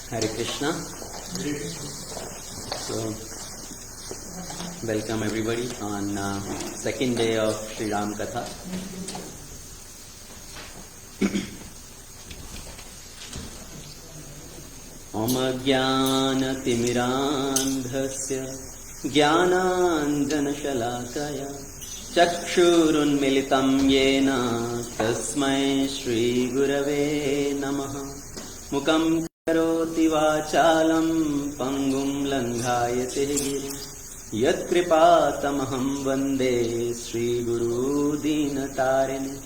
Hare Krishna. So, welcome everybody on second day of Shri Ram Katha. Om Jnana-timirandhasya Jnananjana-shalakaya Chakshurunmilitam yena Tasmai Shri Gurave Namaha. Mukam karoti vachalam pangum langhayate girim yat kripatamaham vande Shri Guru Dinatarine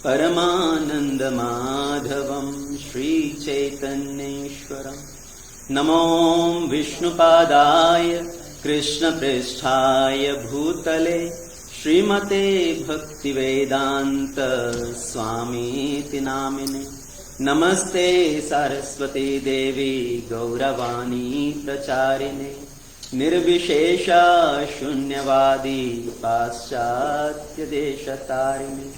Paramananda Madhavam Shri Chaitanyeshwaram. Namo Vishnupadaya Krishna Pristhaya Bhutale Srimate Bhaktivedanta Swamiti Namine. Namaste Saraswati Devi Gauravani Pracharine Nirvishesha Shunyavadi Paschatya Deshatarine.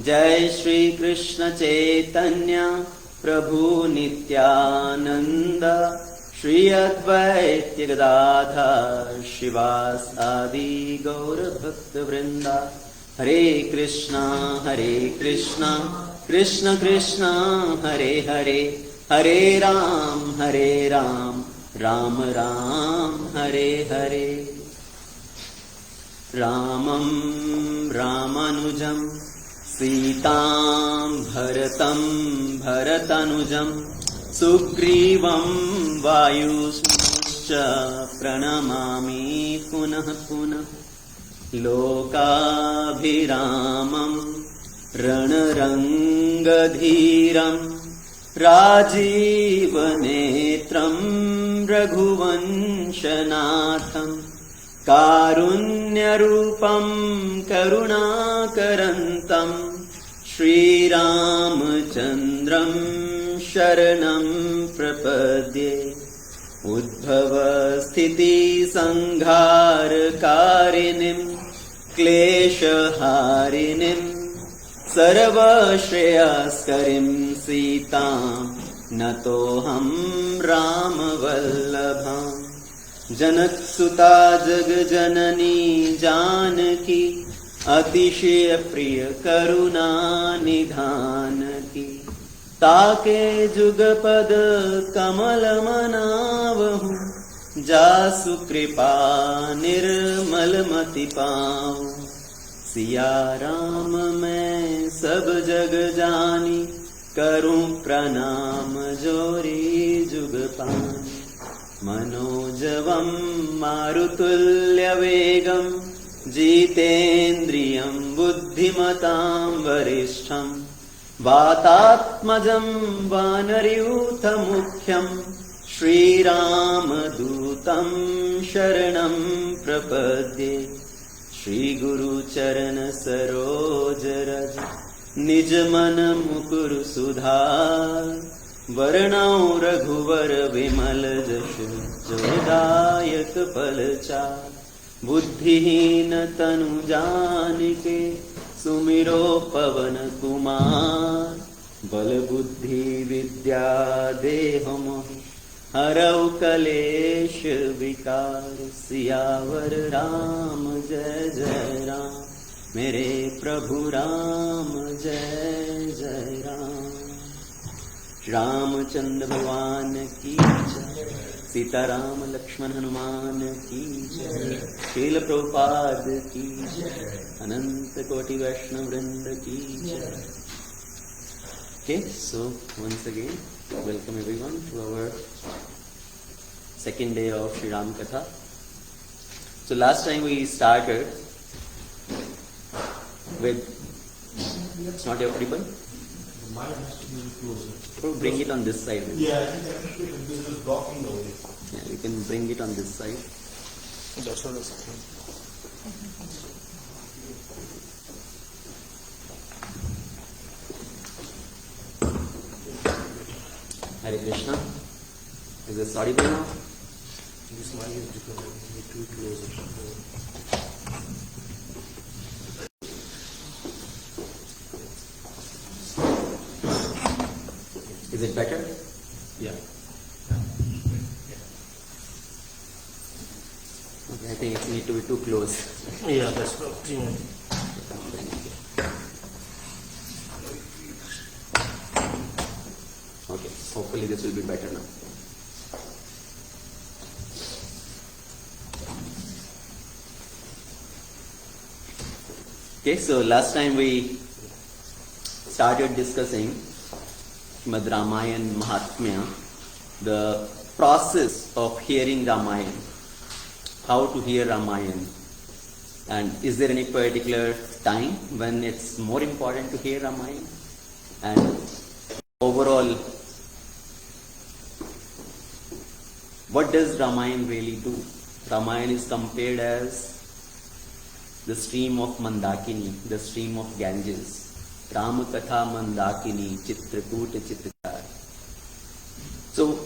Jai Shri Krishna Chaitanya Prabhu Nityananda Shri Advaita Gadadhar Shivas Adi Gaura Bhakta Vrinda. Hare Krishna Krishna Krishna Hare Hare Hare Ram Ram Ram Hare Hare. Ramam Ramanujam Sitam Bharatanujam Sugrivam Vayuscha Pranamami Punah Punah. Lokabhiramam Ranarangadhiram Rajivanetram Raghuvanshanatham Karunyarupam Karunakarantam Shri Ramachandram Sharanam Prapadye. Udbhava sthiti sangharkarinim kleshaharinim sarvashreyaskarim sitam natoham ramavallabham. Janaksuta jagjanani janaki atishaya priya karuna nidhanaki. ताके जुगपद कमल मनावहु जासु कृपा निर्मल मति पाऊं. सिया राम मैं सब जग जानी करूं प्रणाम जोरी जुग पानी. मनोजवम मारुतुल्य वेगम जितेन्द्रियं बुद्धिमतां वरिष्ठं. वातात्मजं वानरयूथमुख्यं श्रीरामदूतं शरणं प्रपद्ये. श्रीगुरुचरण सरोज रज निजमन मुकुर सुधार. वर्णौ रघुवर विमल जशु जोदायक फलचार. बुद्धिहीन तनु जानिके सुमिरो पवन कुमार. बल बुद्धि विद्या देह मोहि हरौ कलेश विकार. सियावर राम जय जय राम मेरे प्रभु राम जय जय राम. रामचंद्र भगवान की जय. सीताराम लक्ष्मण हनुमान की जय. शील प्रभुपाद की जय. अनंत कोटि वैष्णव वृंद की जय. Okay, so once again, welcome everyone to our second day of Shri Ram Katha. So last time we started with, it's not your ribbon? Mine has to be closer. So bring it on this side. Yeah, I think this is blocking the way. Yeah, we can bring it on this side. That's what it's saying. Hare Krishna. Is this audible now? This mic is because it's too closer. Is it better? Yeah. I think it need to be too close. Yeah, that's what. Okay, hopefully this will be better now. Okay, so last time we started discussing Srimad Ramayana Mahatmya, the process of hearing Ramayana, how to hear Ramayana, and is there any particular time when it's more important to hear Ramayana, and overall, what does Ramayana really do? Ramayana is compared as the stream of Mandakini, the stream of Ganges. Rama Katha Mandakini, Chitrakuta Chitrakar. So,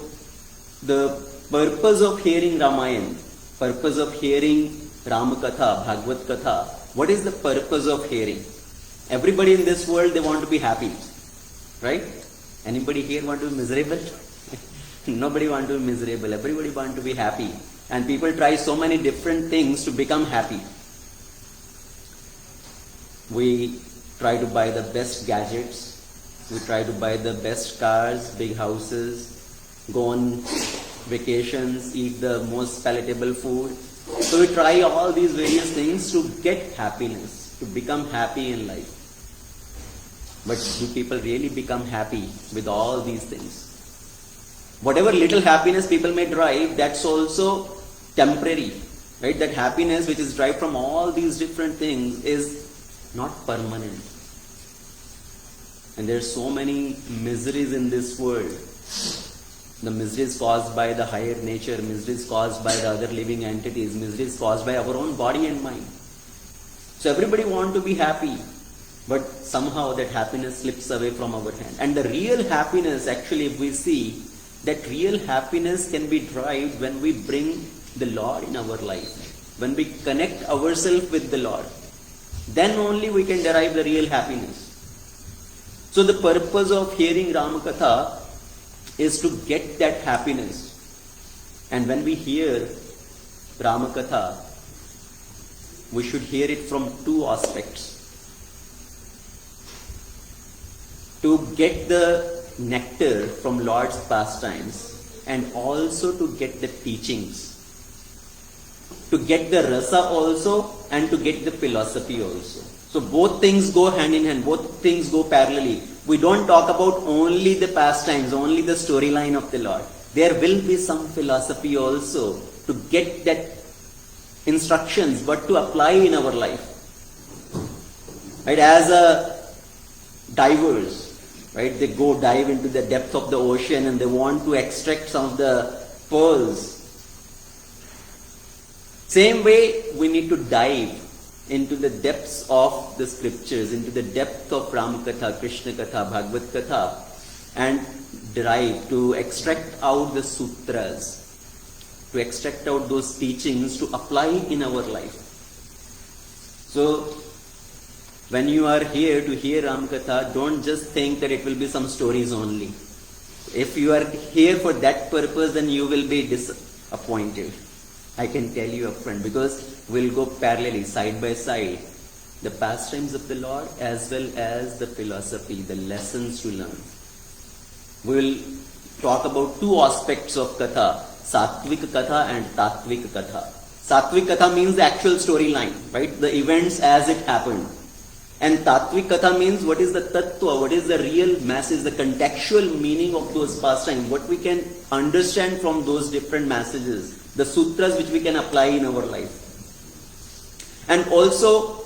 the purpose of hearing Ramayana, purpose of hearing Rama Katha, Bhagavad Katha, what is the purpose of hearing? Everybody in this world, they want to be happy, right? Anybody here want to be miserable? Nobody want to be miserable. Everybody want to be happy. And people try so many different things to become happy. We try to buy the best gadgets. We try to buy the best cars, big houses, go on vacations, eat the most palatable food. So we try all these various things to get happiness, to become happy in life. But do people really become happy with all these things? Whatever little happiness people may derive, that's also temporary, right? That happiness which is derived from all these different things is not permanent. And there are so many miseries in this world. The miseries caused by the higher nature, miseries caused by the other living entities, miseries caused by our own body and mind. So everybody wants to be happy, but somehow that happiness slips away from our hand. And the real happiness, actually, if we see, that real happiness can be derived when we bring the Lord in our life. When we connect ourselves with the Lord, then only we can derive the real happiness. So the purpose of hearing Ramakatha is to get that happiness. And when we hear Ramakatha, we should hear it from two aspects. To get the nectar from Lord's pastimes and also to get the teachings. To get the rasa also and to get the philosophy also. So both things go hand in hand, both things go parallelly. We don't talk about only the pastimes, only the storyline of the Lord. There will be some philosophy also to get that instructions, but to apply in our life. Right? As a divers, right? They go dive into the depth of the ocean and they want to extract some of the pearls. Same way, we need to dive into the depths of the scriptures, into the depth of Ramakatha, Krishna Katha, Bhagavad Katha, and derive, to extract out the sutras, to extract out those teachings to apply in our life. So, when you are here to hear Ramakatha, don't just think that it will be some stories only. If you are here for that purpose, then you will be disappointed. I can tell you upfront, because we'll go parallelly, side by side, the pastimes of the Lord as well as the philosophy, the lessons to learn. We will talk about two aspects of Katha, Satvik Katha and Tatvik Katha. Satvik Katha means the actual storyline, right? The events as it happened. And Tatvik Katha means what is the tattva, what is the real message, the contextual meaning of those pastimes, what we can understand from those different messages, the sutras which we can apply in our life. And also,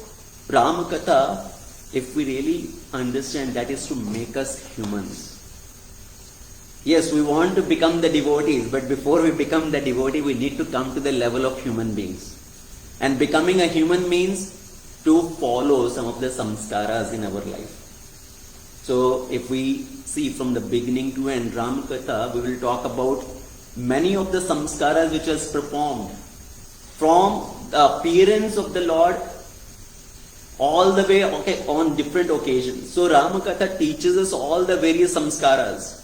Ramakatha, if we really understand, that is to make us humans. Yes, we want to become the devotees, but before we become the devotee, we need to come to the level of human beings. And becoming a human means to follow some of the samskaras in our life. So, if we see from the beginning to end Ramakatha, we will talk about many of the samskaras which was performed from the appearance of the Lord all the way on different occasions. So Ramakatha teaches us all the various samskaras.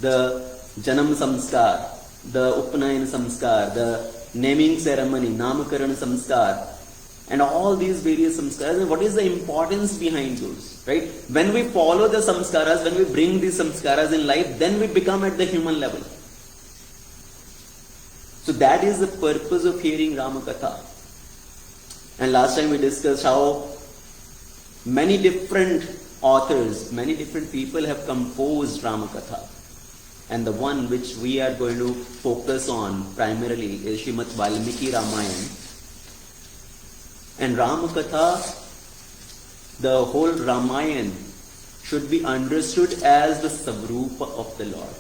The Janam samskar, the Upanayana samskar, the naming ceremony, namakarana samskar, and all these various samskaras. And what is the importance behind those? Right? When we follow the samskaras, when we bring these samskaras in life, then we become at the human level. So that is the purpose of hearing Ramakatha. And last time we discussed how many different authors, many different people have composed Ramakatha. And the one which we are going to focus on primarily is Srimad Valmiki Ramayana. And Ramakatha, the whole Ramayana, should be understood as the Savrupa of the Lord,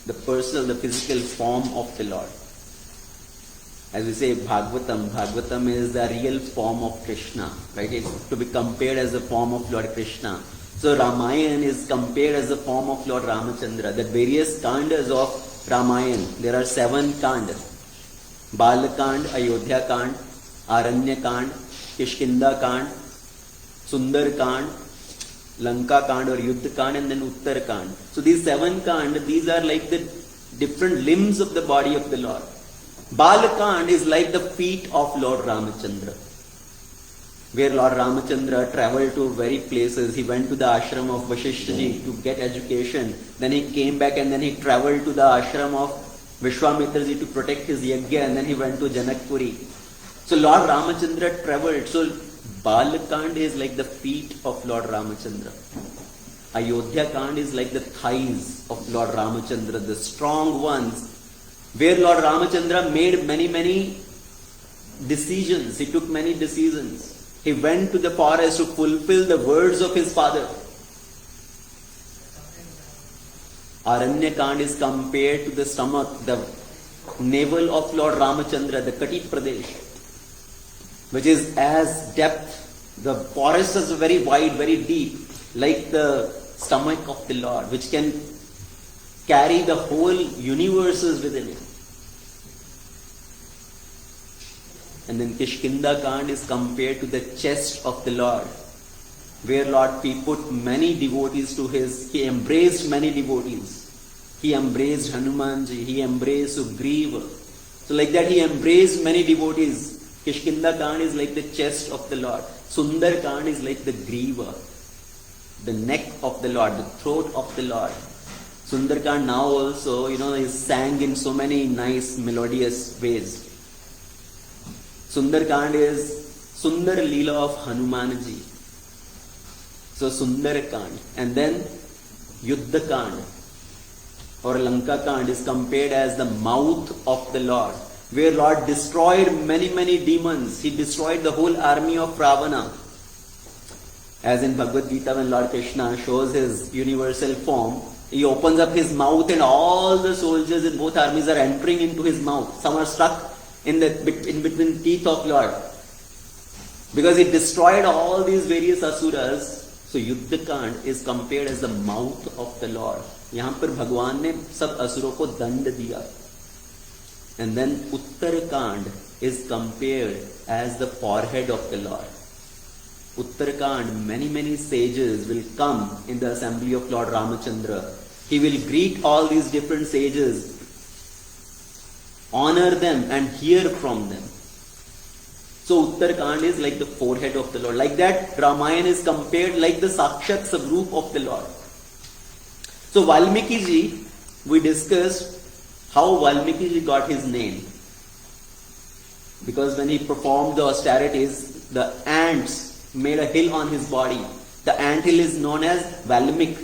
the personal, the physical form of the Lord. As we say Bhagavatam is the real form of Krishna, right? It's to be compared as the form of Lord Krishna. So Ramayana is compared as the form of Lord Ramachandra. The various kandas of Ramayana, there are 7 kandas. Balakand, Ayodhya Kand, Aranya Kand, Kishkinda Kand, Sundar Kand, Lanka Kand or Yuddha Kand, and then Uttar Kand. So these 7 kand, these are like the different limbs of the body of the Lord. Balakand is like the feet of Lord Ramachandra, where Lord Ramachandra traveled to very places. He went to the ashram of Vashishtaji to get education. Then he came back and then he traveled to the ashram of Vishwamitraji to protect his yajna, and then he went to Janakpuri. So Lord Ramachandra traveled. So Balakand is like the feet of Lord Ramachandra. Ayodhya Kand is like the thighs of Lord Ramachandra, the strong ones, where Lord Ramachandra made many decisions. He took many decisions. He went to the forest to fulfill the words of his father. Aranya Kand is compared to the stomach, the navel of Lord Ramachandra, the Kati Pradesh, which is as depth. The forest is very wide, very deep, like the stomach of the Lord, which can carry the whole universes within it. And then Kishkinda Kand is compared to the chest of the Lord, where Lord P put many devotees to he embraced many devotees. He embraced Hanumanji, he embraced Sugriva. So like that he embraced many devotees. Kishkinda Kand is like the chest of the Lord. Sundar Kand is like the Griva, the neck of the Lord, the throat of the Lord. Sundar Kand now also, is sang in so many nice melodious ways. Sundar Kand is Sundar Leela of Hanumanji. So Sundar Kand. And then Yuddha Kand or Lanka Kand is compared as the mouth of the Lord, where Lord destroyed many demons. He destroyed the whole army of Ravana. As in Bhagavad Gita, when Lord Krishna shows his universal form, he opens up his mouth and all the soldiers in both armies are entering into his mouth. Some are stuck in between teeth of Lord, because he destroyed all these various asuras. So Yuddha Kand is compared as the mouth of the Lord. यहाँ पर भगवान ने सब असुरों को दंड दिया. And then Uttar Kand is compared as the forehead of the Lord. Uttar Kand, many sages will come in the assembly of Lord Ramachandra. He will greet all these different sages, honor them and hear from them. So Uttar Kand is like the forehead of the Lord. Like that, Ramayana is compared like the Sakshat Savrup of the Lord. So Valmiki ji, we discussed how Valmiki ji got his name. Because when he performed the austerities, the ants made a hill on his body. The ant hill is known as Valmik.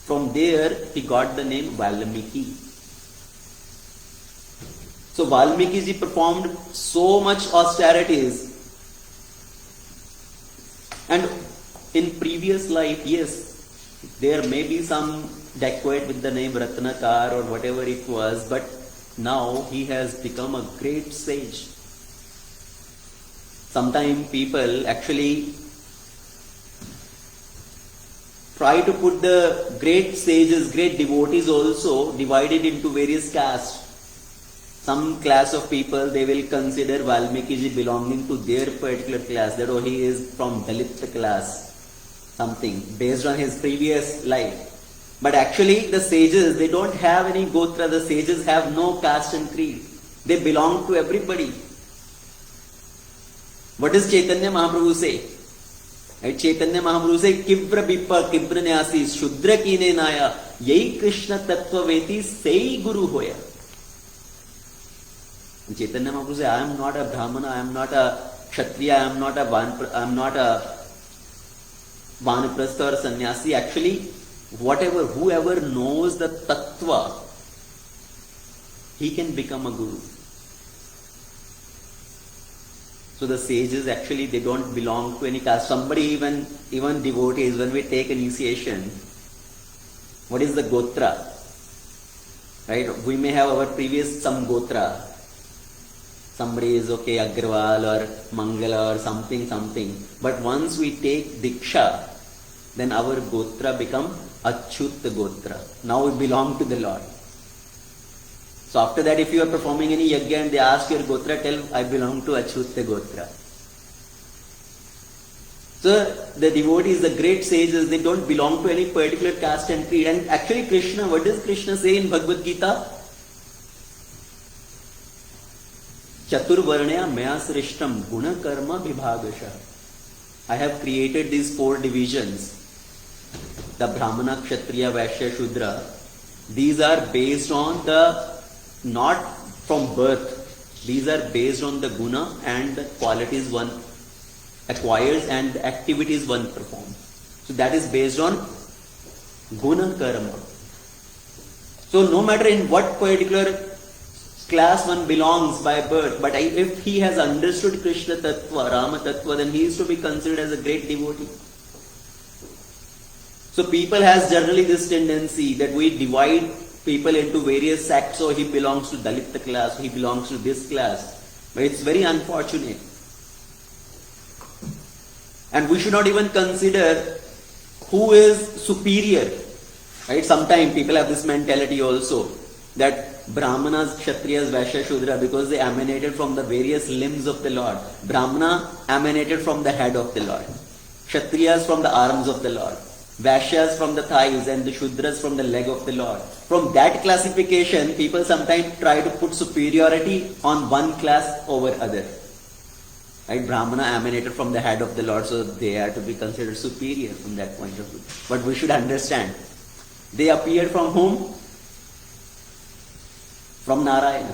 From there, he got the name Valmiki. So Valmiki ji performed so much austerities. And in previous life, yes, there may be some dacoit with the name Ratnakar or whatever it was, but now he has become a great sage. Sometimes people actually try to put the great sages, great devotees also divided into various castes. Some class of people, they will consider Valmiki ji belonging to their particular class, that he is from Dalit class, something, based on his previous life. But actually the sages, they don't have any gotra. The sages have no caste and creed. They belong to everybody. What does Chaitanya Mahaprabhu say? Right? Chaitanya Mahaprabhu say, Kibra Bipa Kibra Nyasi Shudra Kine Naya Yai Krishna Tattva Veti Sei Guru Hoya. And Chaitanya Mahaprabhu say, I am not a Brahmana, I am not a Kshatriya, I am not a Vanaprastha or Sannyasi. Actually, whoever knows the Tattva, he can become a Guru. So the sages actually, they don't belong to any caste. Somebody, even devotees, when we take initiation, what is the Gotra? Right? We may have our previous some Gotra. Somebody is okay, Agrawal or Mangala or something. But once we take Diksha, then our Gotra become Achyut Gotra. Now we belong to the Lord. So after that, if you are performing any yajna and they ask your Gotra, tell, I belong to Achyut Gotra. So the devotees, the great sages, they don't belong to any particular caste and creed. And actually Krishna, what does Krishna say in Bhagavad Gita? Chaturvarnaya maya srishtam guna karma vibhagasha. I have created these 4 divisions. The Brahmana, Kshatriya, Vaishya, Shudra. These are based on not from birth. These are based on the guna and the qualities one acquires and the activities one performs. So that is based on guna karma. So no matter in what particular class one belongs by birth, but if he has understood Krishna Tattva, Rama Tattva, then he is to be considered as a great devotee. So people has generally this tendency that we divide people into various sects. So he belongs to Dalit class, he belongs to this class. But it's very unfortunate. And we should not even consider who is superior. Right? Sometimes people have this mentality also that Brahmanas, Kshatriyas, Vaishyas, Shudra, because they emanated from the various limbs of the Lord. Brahmana emanated from the head of the Lord. Kshatriyas from the arms of the Lord. Vaishyas from the thighs and the Shudras from the leg of the Lord. From that classification, people sometimes try to put superiority on one class over other. Right? Brahmana emanated from the head of the Lord, so they are to be considered superior from that point of view. But we should understand, they appeared from whom? From Narayana.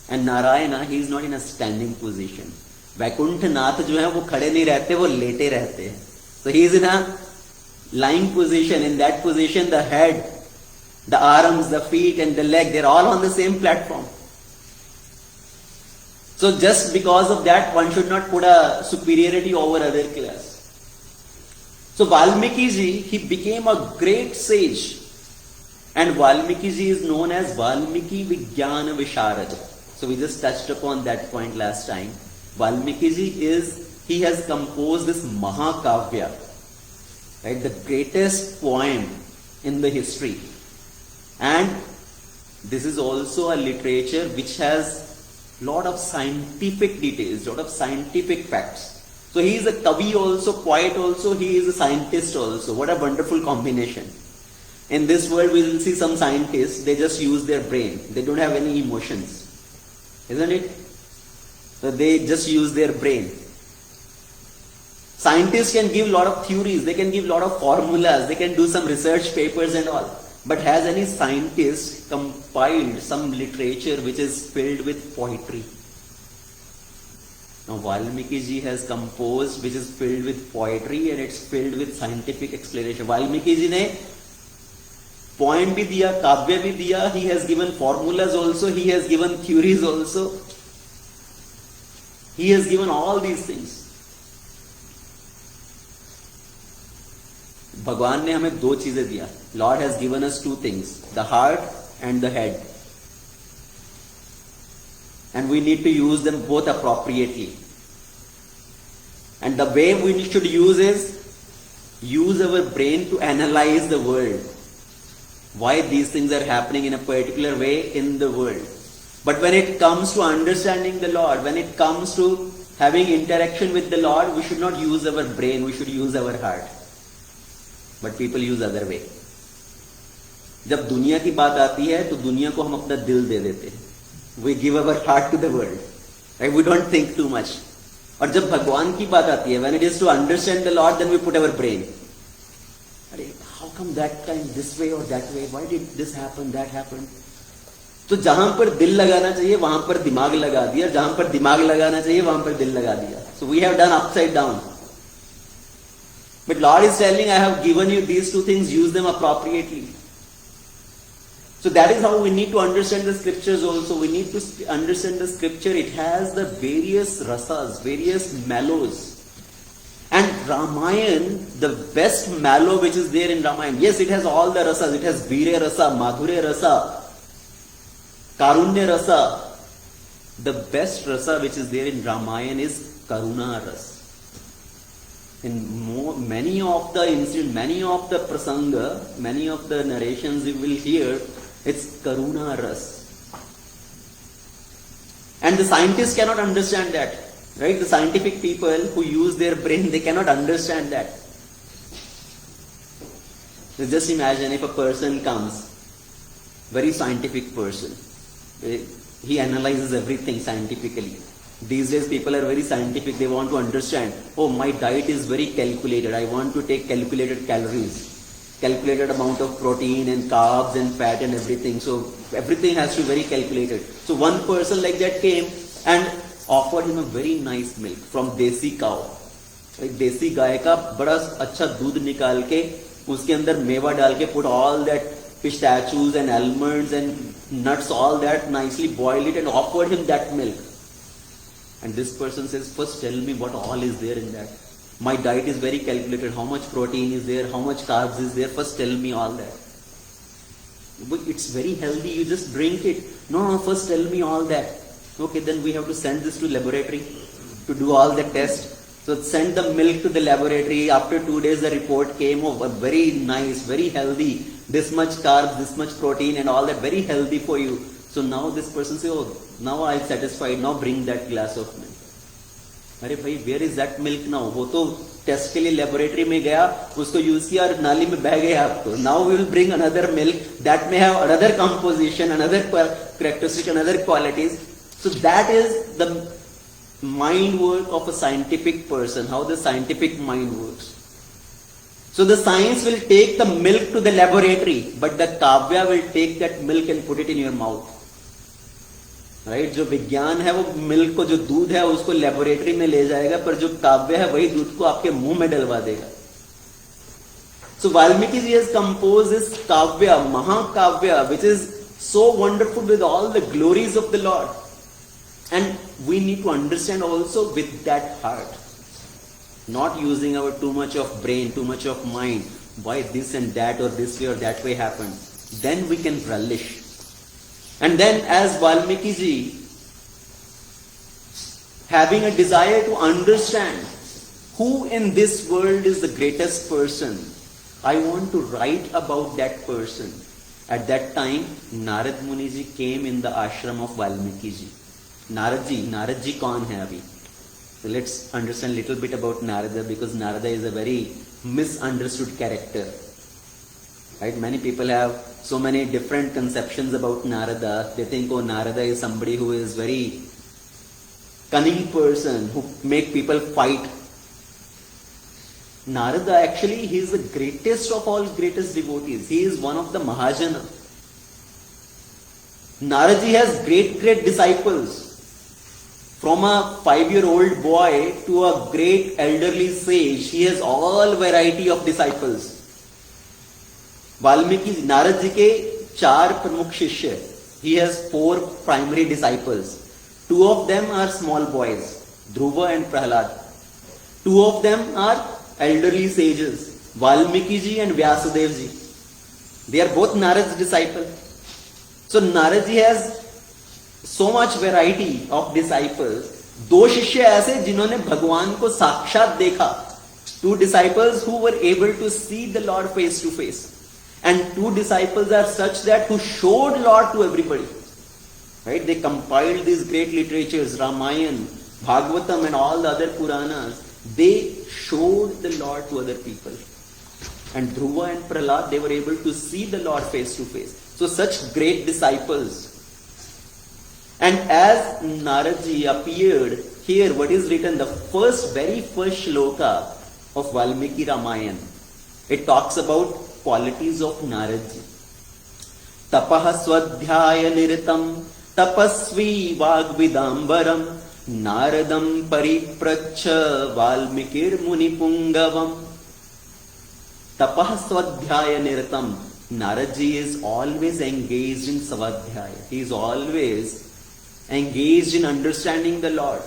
And Narayana, he is not in a standing position. Vaikuntha Nath जो है वो खड़े नहीं रहते, वो लेटे रहते हैं. So he is in a lying position. In that position, the head, the arms, the feet and the leg, they are all on the same platform. So just because of that, one should not put a superiority over other class. So Valmiki ji, he became a great sage. And Valmiki ji is known as Valmiki Vijnana Visharad. So we just touched upon that point last time. Valmiki ji he has composed this Mahakavya, right, the greatest poem in the history. And this is also a literature which has lot of scientific details, lot of scientific facts. So he is a Kavi also, poet also, he is a scientist also. What a wonderful combination. In this world, we will see some scientists, they just use their brain. They don't have any emotions. Isn't it? So they just use their brain. Scientists can give a lot of theories, they can give a lot of formulas, they can do some research papers and all. But has any scientist compiled some literature which is filled with poetry? Now Valmiki ji has composed which is filled with poetry and it's filled with scientific explanation. Valmiki ji ne poem bhi diya, kavya bhi diya, he has given formulas also, he has given theories also. He has given all these things. भगवान ने हमें 2 चीजें दिया. Lord has given us 2 things, the heart and the head. And we need to use them both appropriately. And the way we should use is, use our brain to analyze the world. Why these things are happening in a particular way in the world. But when it comes to understanding the Lord, when it comes to having interaction with the Lord, we should not use our brain, we should use our heart. But people use other way. जब दुनिया की बात आती है तो दुनिया को हम अपना दिल दे देते हैं. We give our heart to the world. Right? We don't think too much. और जब भगवान की बात आती है, when it is to understand the Lord, then we put our brain. अरे how come that time this way or that way? Why did this happen? That happened? तो जहां पर दिल लगाना चाहिए वहां पर दिमाग लगा दिया, जहां पर दिमाग लगाना चाहिए वहां पर दिल लगा दिया. So we have done upside down. But Lord is telling, I have given you these two things, use them appropriately. So that is how we need to understand the scriptures also. We need to understand the scripture. It has the various rasas, various mallows. And Ramayana, the best mallow which is there in Ramayana, yes, it has all the rasas. It has Veerya rasa, Madhurya rasa, Karunya rasa. The best rasa which is there in Ramayana is Karuna rasa. In many of the incidents, many of the prasanga, many of the narrations you will hear, it's Karuna rasa. And the scientists cannot understand that. Right? The scientific people who use their brain, they cannot understand that. So just imagine if a person comes, very scientific person, he analyzes everything scientifically. These days people are very scientific, they want to understand, oh, my diet is very calculated, I want to take calculated calories, calculated amount of protein and carbs and fat and everything, so everything has to be very calculated. So one person like that came and offered him a very nice milk from desi cow. एक देसी गाय का बड़ा अच्छा दूध निकाल के उसके अंदर मेवा डाल के put all that pistachios and almonds and nuts, all that, nicely boil it and offered him that milk. And this person says, first tell me what all is there in that. My diet is very calculated, how much protein is there, how much carbs is there, first tell me all that. But it's very healthy, you just drink it. No, first tell me all that. Okay, then we have to send this to laboratory to do all the tests. So send the milk to the laboratory. After 2 days the report came of a very nice, very healthy, this much carbs, this much protein and all that, very healthy for you. So now this person says, oh, now I'm satisfied, now bring that glass of milk. अरे भाई, where is that milk now? वो तो test के लिए laboratory में गया, उसको use किया और नाली में बह गया आपको. Now we will bring another milk that may have another composition, another characteristic, another qualities. So that is the mind work of a scientific person, how the scientific mind works. So the science will take the milk to the laboratory, but the kavya will take that milk and put it in your mouth. Right जो विज्ञान है वो milk को, जो दूध है उसको laboratory में ले जाएगा, पर जो काव्य है वही दूध को आपके मुंह में डलवा देगा. So Valmiki ji has composed this kavya, mahakavya, which is so wonderful with all the glories of the lord. And we need to understand also with that heart, not using our too much of brain, too much of mind, why this and that or this way or that way happened. Then we can relish. And then as Valmiki ji, having a desire to understand who in this world is the greatest person, I want to write about that person. At that time, Narad Muni ji came in the ashram of Valmiki ji. Narad ji kaun hai abhi? So let's understand little bit about Narada, because Narada is a very misunderstood character. Right? Many people have so many different conceptions about Narada. They think, oh, Narada is somebody who is very cunning person, who make people fight. Narada, actually, he is the greatest of all greatest devotees. He is one of the Mahajana. Naraji has great disciples. From a 5-year-old boy to a great elderly sage, he has all variety of disciples. Valmiki, Narad ji ke 4 pramukh shishya. He has 4 primary disciples. 2 of them are small boys, Dhruva and Prahlad. 2 of them are elderly sages, Valmiki ji and Vyasadev ji. They are both Narad's disciples. So Narad ji has so much variety of disciples. 2 शिष्य ऐसे जिन्होंने भगवान को साक्षात देखा. 2 disciples who were able to see the Lord face to face. And 2 disciples are such that who showed Lord to everybody. Right? They compiled these great literatures, Ramayana, Bhagavatam and all the other Puranas. They showed the Lord to other people. And Dhruva and Prahlad, they were able to see the Lord face to face. So such great disciples. And as Narad ji appeared, here what is written, the very first shloka of Valmiki Ramayana, it talks about qualities of Naradji. Tapah swadhyaya niritam tapasvi vagvidambaram Naradam paripracha Valmikir Munipungavam. Tapah swadhyaya niritam. Naradji is always engaged in Svadhyaya. He is always engaged in understanding the Lord.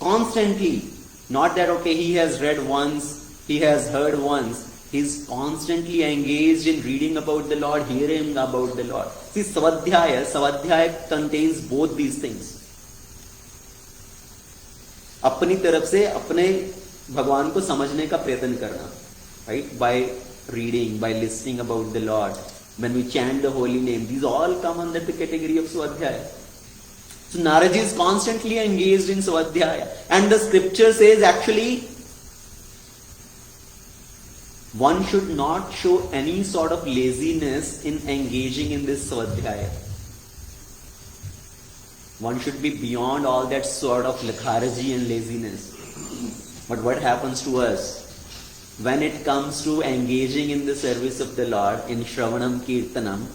Constantly. Not that, okay, he has read once, he has heard once. He is constantly engaged in reading about the Lord, hearing about the Lord. See, Svadhyaya contains both these things. अपनी तरफ से अपने भगवान को समझने का प्रयत्न करना. Right? By reading, by listening about the Lord, when we chant the holy name, these all come under the category of Svadhyaya. So Naradji is constantly engaged in Svadhyaya. And the scripture says actually, one should not show any sort of laziness in engaging in this Svadhyaya. One should be beyond all that sort of lethargy and laziness. But what happens to us? When it comes to engaging in the service of the Lord, in Shravanam Kirtanam,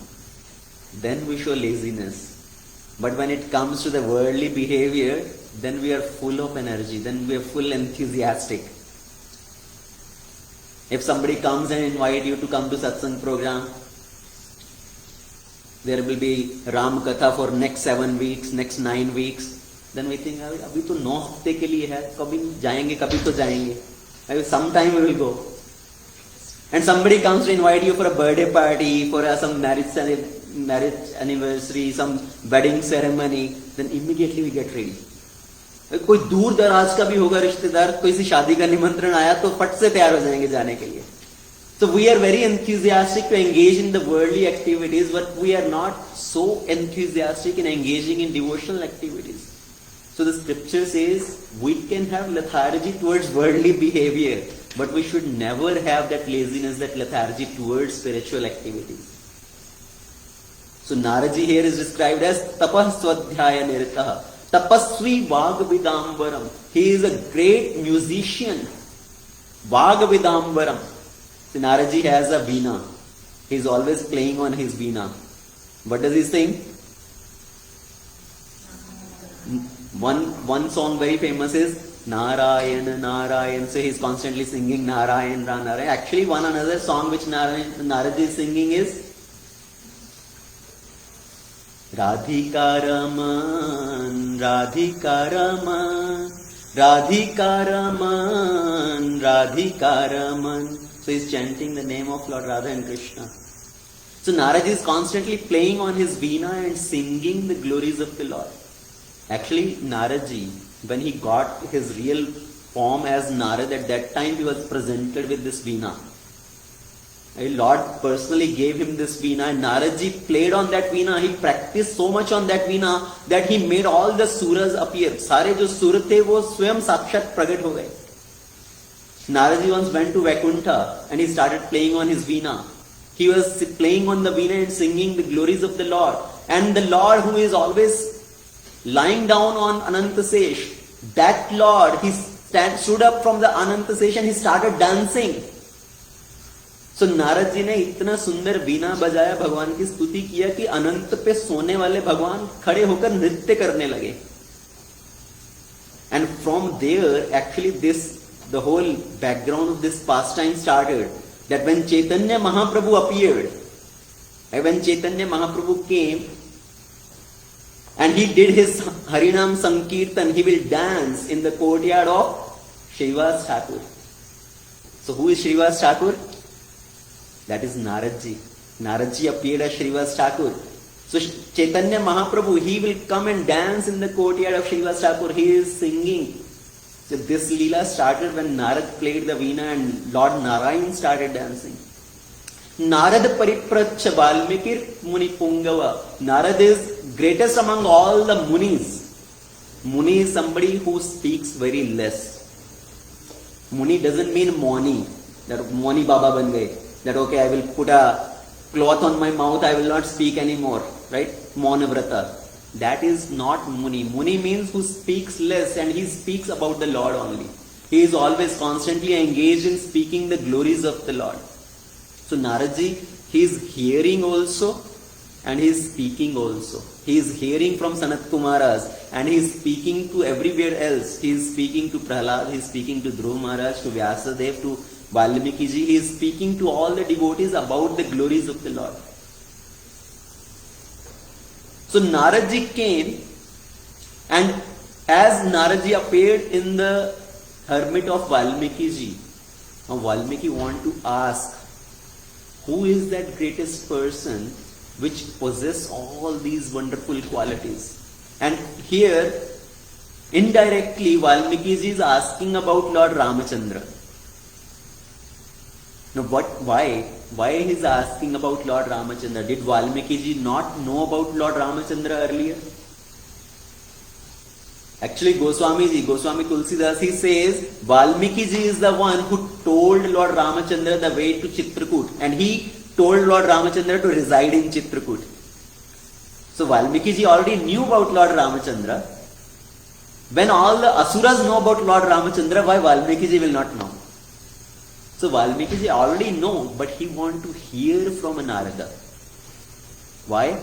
then we show laziness. But when it comes to the worldly behavior, then we are full of energy, then we are full enthusiastic. If somebody comes and invite you to come to satsang program, there will be Ram Katha for next 7 weeks, next 9 weeks, then we think, abhi to 9 hafte ke liye hai, kabhi jayenge, kabhi to jayenge. Sometime we will go. And somebody comes to invite you for a birthday party, for some marriage anniversary, some wedding ceremony, then immediately we get ready. कोई दूर दराज का भी होगा रिश्तेदार, कोई सी शादी का निमंत्रण आया तो फट से तैयार हो जाएंगे जाने के लिए. So we are very enthusiastic to engage in the worldly activities, but we are not so enthusiastic in engaging in devotional activities. So the scripture says we can have lethargy towards worldly behavior, but we should never have that laziness, that lethargy towards spiritual activities. So Naradji here is described as tapah swadhyaya niritaha, tapasvi vagvidambaram. He is a great musician. Vagvidambaram. So Naradji has a veena. He is always playing on his veena. What does he sing? One song very famous is Narayan, Narayan. So he is constantly singing Narayan, Narayan. Actually, one another song which Naradji is singing is Radhika Raman, Radhika Raman, Radhika Raman, Radhika Raman. So he is chanting the name of Lord Radha and Krishna. So Naradji is constantly playing on his veena and singing the glories of the Lord. Actually, Naradji, when he got his real form as Narad, at that time he was presented with this veena. The Lord personally gave him this veena, and Naradji played on that veena. He practiced so much on that veena that he made all the suras appear. सारे जो सुर थे वो स्वयं साक्षात प्रकट हो गए. Naradji once went to Vaikuntha and he started playing on his veena. He was playing on the veena and singing the glories of the Lord. And the Lord, who is always lying down on Anantasesh, that Lord, he stood up from the Anantasesh and he started dancing. So Naradji ने इतना सुंदर वीणा बजाया, भगवान की स्तुति किया कि अनंत पे सोने वाले भगवान खड़े होकर नृत्य करने लगे. And from there, actually the whole background of this pastime started. That when Chaitanya Mahaprabhu appeared, and when Chaitanya Mahaprabhu came, and he did his Harinam Sankirtan, he will dance in the courtyard of Shrivas Thakur. So who is Shrivas Thakur? That is Naradji. Naradji appeared as Shrivas Thakur. So Chaitanya Mahaprabhu, he will come and dance in the courtyard of Shrivas Thakur. He is singing. So this Leela started when Narad played the veena and Lord Narayan started dancing. Narad Paripracha Valmikir Munipungava. Narad is greatest among all the Munis. Muni is somebody who speaks very less. Muni doesn't mean Moni. That Moni Baba ban gaye. That okay, I will put a cloth on my mouth, I will not speak anymore. Right? Mauna Vrata. That is not Muni. Muni means who speaks less, and he speaks about the Lord only. He is always constantly engaged in speaking the glories of the Lord. So Naradji, he is hearing also and he is speaking also. He is hearing from Sanat Kumaras and he is speaking to everywhere else. He is speaking to Prahlad, he is speaking to Dhruv Maharaj, to Vyasadev, to Valmiki ji. He is speaking to all the devotees about the glories of the Lord. So Naradji came, and as Naradji appeared in the hermit of Valmiki ji, now Valmiki want to ask, who is that greatest person which possess all these wonderful qualities? And here, indirectly, Valmiki ji is asking about Lord Ramachandra. Now, why? Why he is asking about Lord Ramachandra? Did Valmiki ji not know about Lord Ramachandra earlier? Actually, Goswami Tulsidas, he says, Valmiki ji is the one who told Lord Ramachandra the way to Chitrakoot, and he told Lord Ramachandra to reside in Chitrakoot. So Valmiki ji already knew about Lord Ramachandra. When all the Asuras know about Lord Ramachandra, why Valmiki ji will not know? So Valmiki ji already know, but he want to hear from a Narada. Why?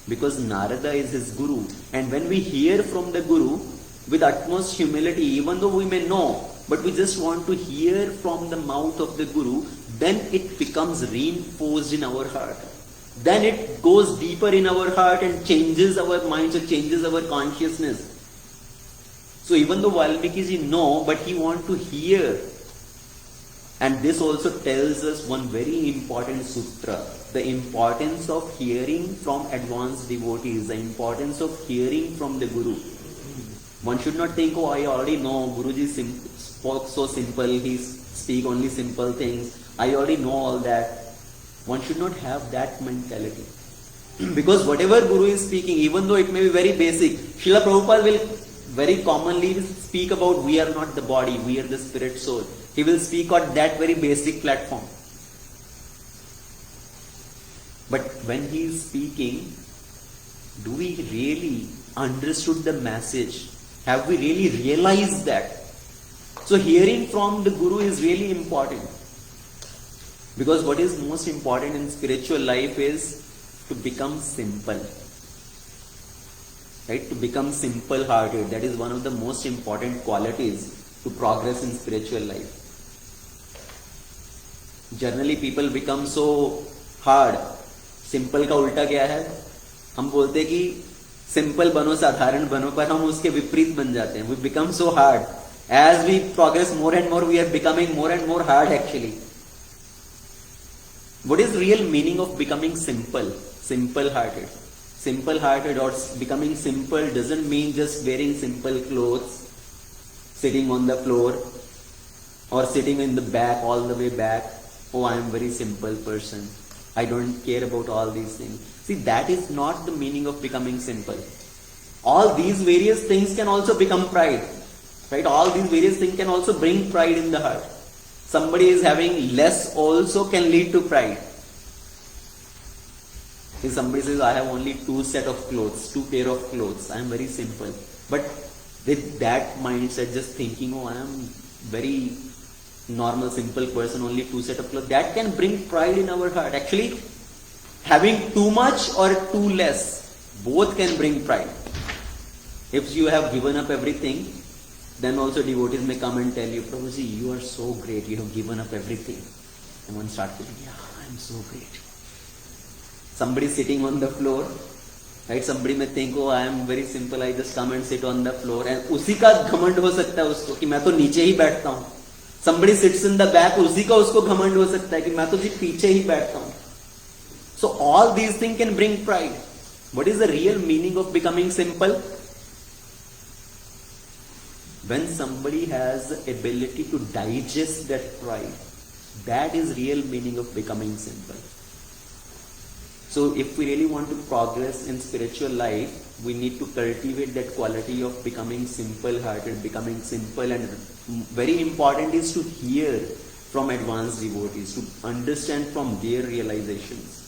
Because Narada is his Guru. And when we hear from the Guru, with utmost humility, even though we may know, but we just want to hear from the mouth of the Guru, then it becomes reinforced in our heart. Then it goes deeper in our heart and changes our minds, or changes our consciousness. So even though Valmiki ji know, but he want to hear. And this also tells us one very important sutra, the importance of hearing from advanced devotees, the importance of hearing from the Guru. One should not think, oh, I already know, Guruji spoke so simple, he speak only simple things, I already know all that. One should not have that mentality. Because whatever Guru is speaking, even though it may be very basic, Srila Prabhupada will very commonly speak about we are not the body, we are the spirit soul. He will speak on that very basic platform. But when he is speaking, do we really understood the message? Have we really realized that? So hearing from the Guru is really important. Because what is most important in spiritual life is to become simple. Right? To become simple-hearted. That is one of the most important qualities to progress in spiritual life. Generally people become so hard. Simple का उल्टा क्या है? हम बोलते हैं कि simple बनो, साधारण बनो, पर हम उसके विपरीत बन जाते हैं. We become so hard. As we progress more and more, we are becoming more and more hard actually. What is real meaning of becoming simple? Simple-hearted. Simple-hearted or becoming simple doesn't mean just wearing simple clothes, sitting on the floor, or sitting in the back, all the way back. Oh, I am very simple person. I don't care about all these things. See, that is not the meaning of becoming simple. All these various things can also become pride. Right? All these various things can also bring pride in the heart. Somebody is having less also can lead to pride. If somebody says, I have only 2 set of clothes, 2 pair of clothes, I am very simple. But with that mindset, just thinking, oh, I am very normal, simple person, only 2 set of clothes, that can bring pride in our heart. Actually, having too much or too less, both can bring pride. If you have given up everything, then also devotees may come and tell you, Prabhuji, you are so great, you have given up everything. And one starts thinking, yeah, I am so great. Somebody sitting on the floor, right? Somebody may think, oh, I am very simple, I just come and sit on the floor. And उसी का घमंड हो सकता है उसको कि मैं तो नीचे ही बैठता हूँ. Somebody sits in the back, उसी का उसको घमंड हो सकता है कि मैं तो जी पीछे ही बैठता हूँ. So all these things can bring pride. What is the real meaning of becoming simple? When somebody has the ability to digest that pride, that is real meaning of becoming simple. So if we really want to progress in spiritual life, we need to cultivate that quality of becoming simple-hearted, becoming simple, and very important is to hear from advanced devotees, to understand from their realizations.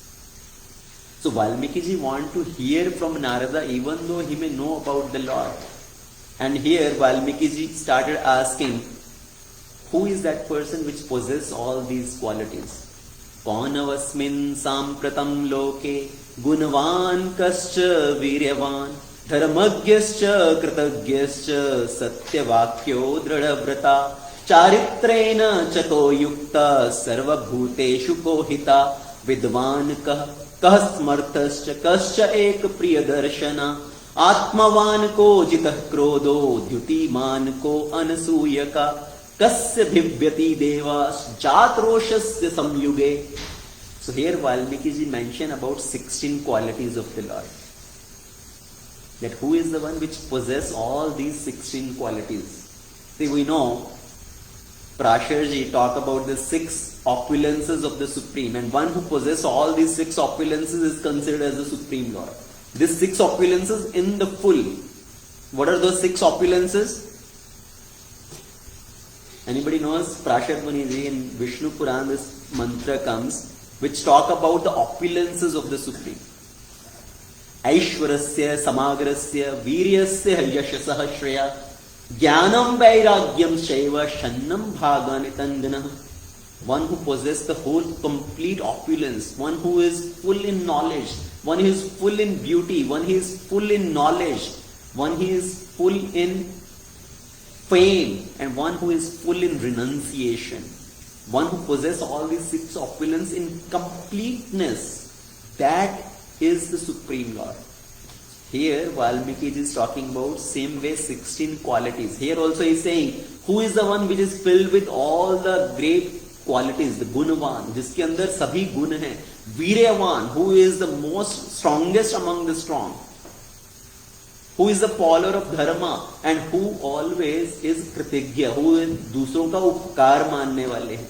So Valmiki ji want to hear from Narada even though he may know about the Lord. And here Valmiki ji started asking, who is that person which possesses all these qualities? Kaunavasmin sampratam loke gunvan kascha viryavan dharmagyascha kritagyascha satyavakyo dridhavrata charitrena chako yukta sarvabhuteshu kohita vidvan kah smartascha kascha ek priyadarshana आत्मवान को जितः क्रोधो द्युतिमान को अनसूयका कस्य भिव्यति देवास जातरोषस्य संयुगे. So here Valmiki ji mentioned about 16 qualities of the Lord. That who is the one which possess all these 16 qualities? See, we know Prashar ji talk about the 6 opulences of the Supreme, and one who possesses all these 6 opulences is considered as the Supreme Lord. These 6 opulences in the full. What are those 6 opulences? Anybody knows? Prashar Muni ji in Vishnu Puran, this mantra comes, which talk about the opulences of the Supreme. Aishwarasya, Samagrasya, Viryasya, Yashasah, Shreya, Jnanam, Vairagyam, Shaiva, Shannam, Bhaganitandana. One who possesses the whole complete opulence, one who is full in knowledge, one who is full in beauty, one who is full in knowledge, one who is full in fame, and one who is full in renunciation. One who possesses all these 6 opulence in completeness. That is the Supreme Lord. Here Valmiki is talking about same way 16 qualities. Here also he is saying, who is the one which is filled with all the great qualities, the Gunavan, जिसके अंदर सभी गुण हैं. Viryavan, who is the most strongest among the strong, who is the follower of dharma, and who always is kritigya, who is दूसरों का उपकार मानने वाले हैं,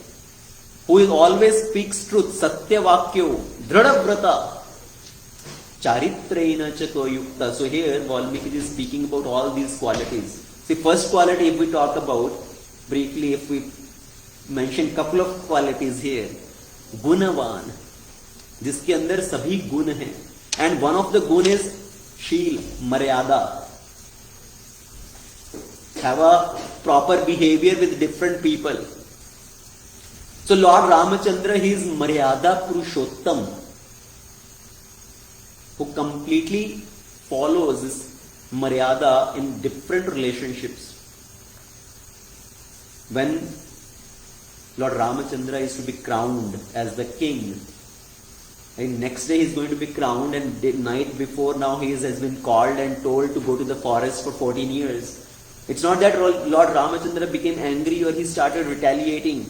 who is always speaks truth, satyavakyo, dridhavrata, charitrena chako yukta. So here Valmiki is speaking about all these qualities. See, first quality, if we talk about briefly, if we mention couple of qualities here, gunavan, जिसके अंदर सभी गुण हैं, and one of the gun is शील, मर्यादा, have a proper behavior with different people. So Lord Ramachandra, he is Maryada Purushottam, who completely follows this Maryada in different relationships. When Lord Ramachandra is to be crowned as the king, and next day he is going to be crowned, and the night before now he has been called and told to go to the forest for 14 years. It's not that Lord Ramachandra became angry or he started retaliating.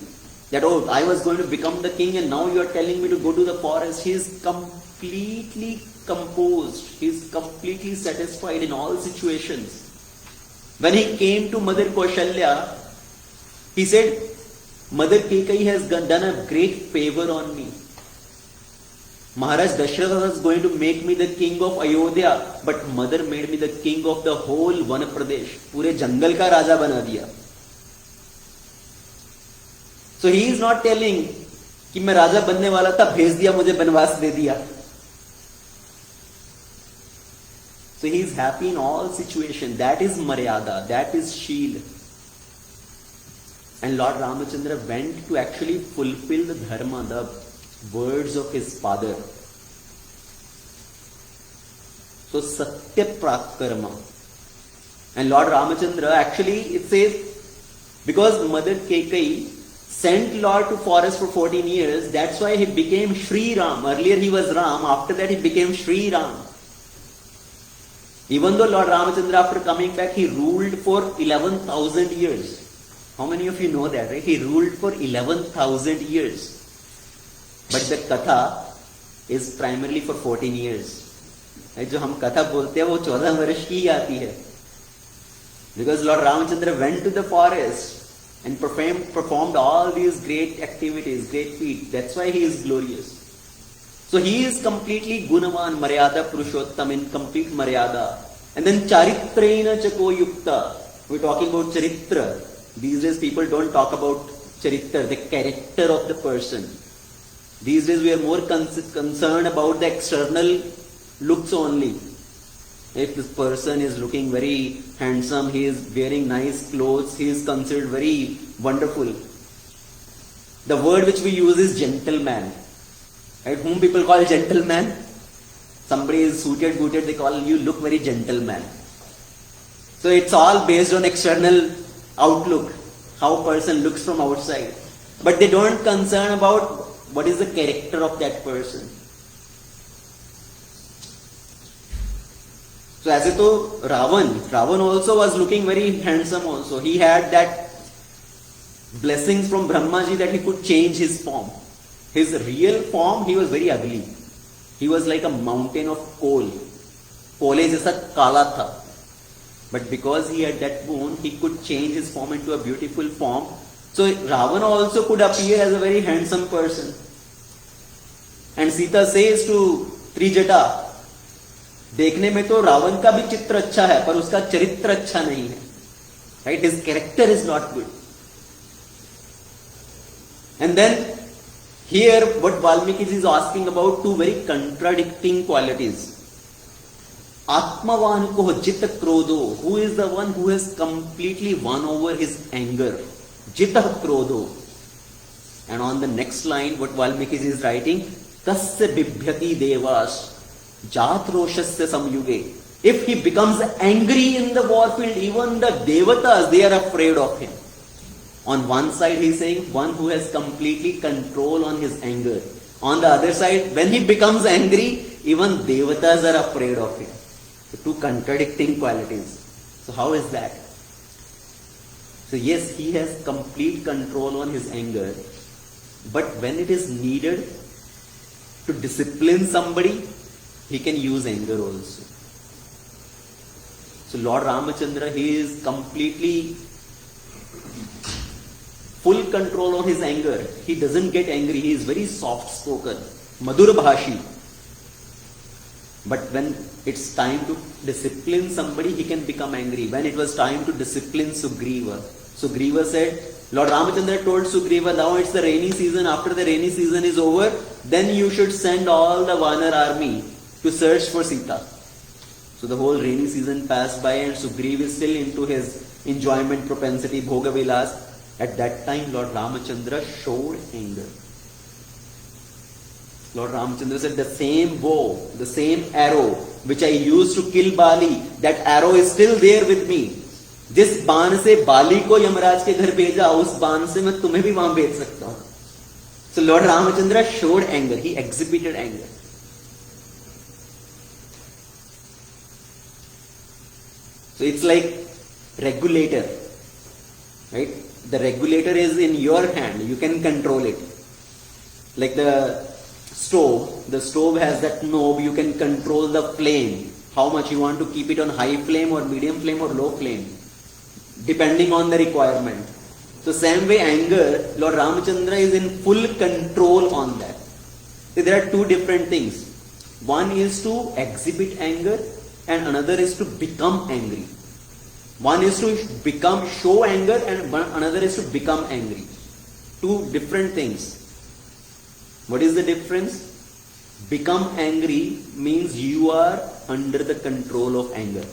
That, oh, I was going to become the king and now you are telling me to go to the forest. He is completely composed. He is completely satisfied in all situations. When he came to Mother Kaushalya, he said, Mother Kekai has done a great favor on me. Maharaj Dashratha was going to make me the king of Ayodhya, but mother made me the king of the whole Vana Pradesh. पूरे जंगल का राजा बना दिया. So he is not telling कि मैं राजा बनने वाला था, भेज दिया मुझे, बनवास दे दिया. So he is happy in all situations. That is Maryada, that is Sheel. And Lord Ramachandra went to actually fulfill the dharma, the words of his father. So Satya Prakarma. And Lord Ramachandra, actually it says, because Mother Kekai sent Lord to forest for 14 years, that's why he became Shri Ram. Earlier he was Ram, after that he became Shri Ram. Even though Lord Ramachandra, after coming back, he ruled for 11,000 years. How many of you know that, right? He ruled for 11,000 years. But the katha is primarily for 14 years. जो हम कथा बोलते हैं वो 14 वर्ष की ही आती है. Because Lord Ramachandra went to the forest and performed all these great activities, great feats. That's why he is glorious. So he is completely gunavan, Maryada Purushottam, in complete Maryada. And then Charitrena Chako Yukta. We're talking about Charitra. These days people don't talk about Charitra, the character of the person. These days we are more concerned about the external looks only. If this person is looking very handsome, he is wearing nice clothes, he is considered very wonderful. The word which we use is gentleman. Right? Whom people call gentleman? Somebody is suited, booted, they call you look very gentleman. So it's all based on external outlook, how a person looks from outside. But they don't concern about what is the character of that person. So as it to Ravan also was looking very handsome also. He had that blessings from Brahmaji that he could change his form. His real form, he was very ugly. He was like a mountain of coal. कोले जैसा काला था. But because he had that boon, he could change his form into a beautiful form. So Ravana also could appear as a very handsome person. And Sita says to Trijata, देखने में तो रावण का भी चित्र अच्छा है, पर उसका चरित्र अच्छा नहीं है. Right? His character is not good. And then here what Valmiki is asking about two very contradicting qualities. Atmavan ko jita krodho, who is the one who has completely won over his anger. Jita krodho. And on the next line, what Valmiki is writing, tasya bibhyati devas, jat roshasya samyuge. If he becomes angry in the warfield, even the devatas, they are afraid of him. On one side, he is saying one who has completely control on his anger. On the other side, when he becomes angry, even devatas are afraid of him. So two contradicting qualities. So how is that? So yes, he has complete control on his anger. But when it is needed to discipline somebody, he can use anger also. So Lord Ramachandra, he is completely full control on his anger. He doesn't get angry. He is very soft spoken, Madhur Bhashi. But when it's time to discipline somebody, he can become angry. When it was time to discipline Sugriva, Sugriva said, Lord Ramachandra told Sugriva, now it's the rainy season. After the rainy season is over, then you should send all the Vanar army to search for Sita. So the whole rainy season passed by and Sugriva is still into his enjoyment propensity, Bhogavilas. At that time, Lord Ramachandra showed anger. Lord Ramachandra said, the same bow, the same arrow which I used to kill Bali, that arrow is still there with me. जिस बाण से बाली को यमराज के घर भेजा, उस बाण से मैं तुम्हें भी वहां भेज सकता हूं. So Lord Ramachandra showed anger. He exhibited anger. So it's like regulator, right? The regulator is in your hand. You can control it. Like the stove has that knob. You can control the flame. How much you want to keep it on high flame or medium flame or low flame, depending on the requirement. So same way anger, Lord Ramachandra is in full control on that. So there are two different things. One is to exhibit anger and another is to become angry. One is to show anger and another is to become angry. Two different things. What is the difference? Become angry means you are under the control of anger.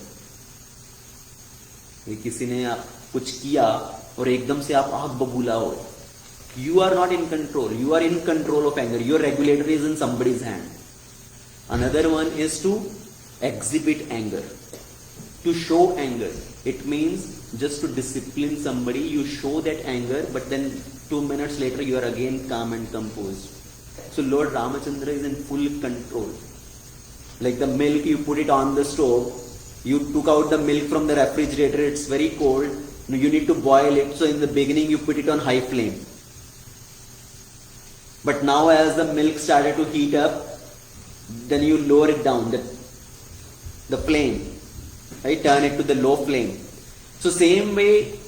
किसी ने आप कुछ किया और एकदम से आप आग बबूला हो. You are not in control. You are in control of anger. Your regulator is in somebody's hand. Another one is to exhibit anger. To show anger. It means just to discipline somebody, you show that anger, but then 2 minutes later you are again calm and composed. So Lord Ramachandra is in full control. Like the milk, you put it on the stove, you took out the milk from the refrigerator, it's very cold, you need to boil it. So in the beginning you put it on high flame. But now as the milk started to heat up, then you lower it down, the flame. Right? Turn it to the low flame. So same way,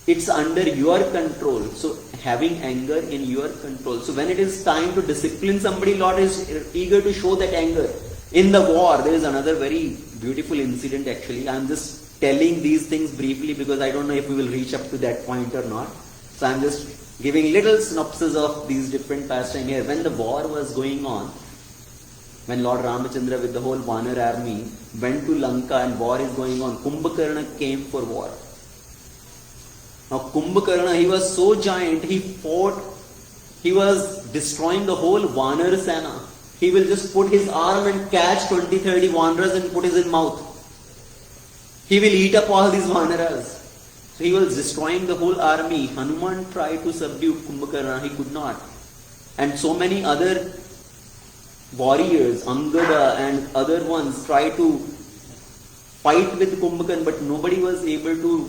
it's under your control. So having anger in your control. So when it is time to discipline somebody, Lord is eager to show that anger. In the war, there is another very beautiful incident actually. I am just telling these things briefly because I don't know if we will reach up to that point or not. So I am just giving little synopsis of these different pastimes here. When the war was going on, when Lord Ramachandra with the whole Vanar army went to Lanka and war is going on, Kumbhakarna came for war. Now Kumbhakarna, he was so giant, he fought, he was destroying the whole Vanar Sena. He will just put his arm and catch 20-30 Vanaras and put his mouth. He will eat up all these Vanaras. So he was destroying the whole army. Hanuman tried to subdue Kumbhakarna, he could not. And so many other warriors, Angada and other ones, tried to fight with Kumbhakarna, but nobody was able to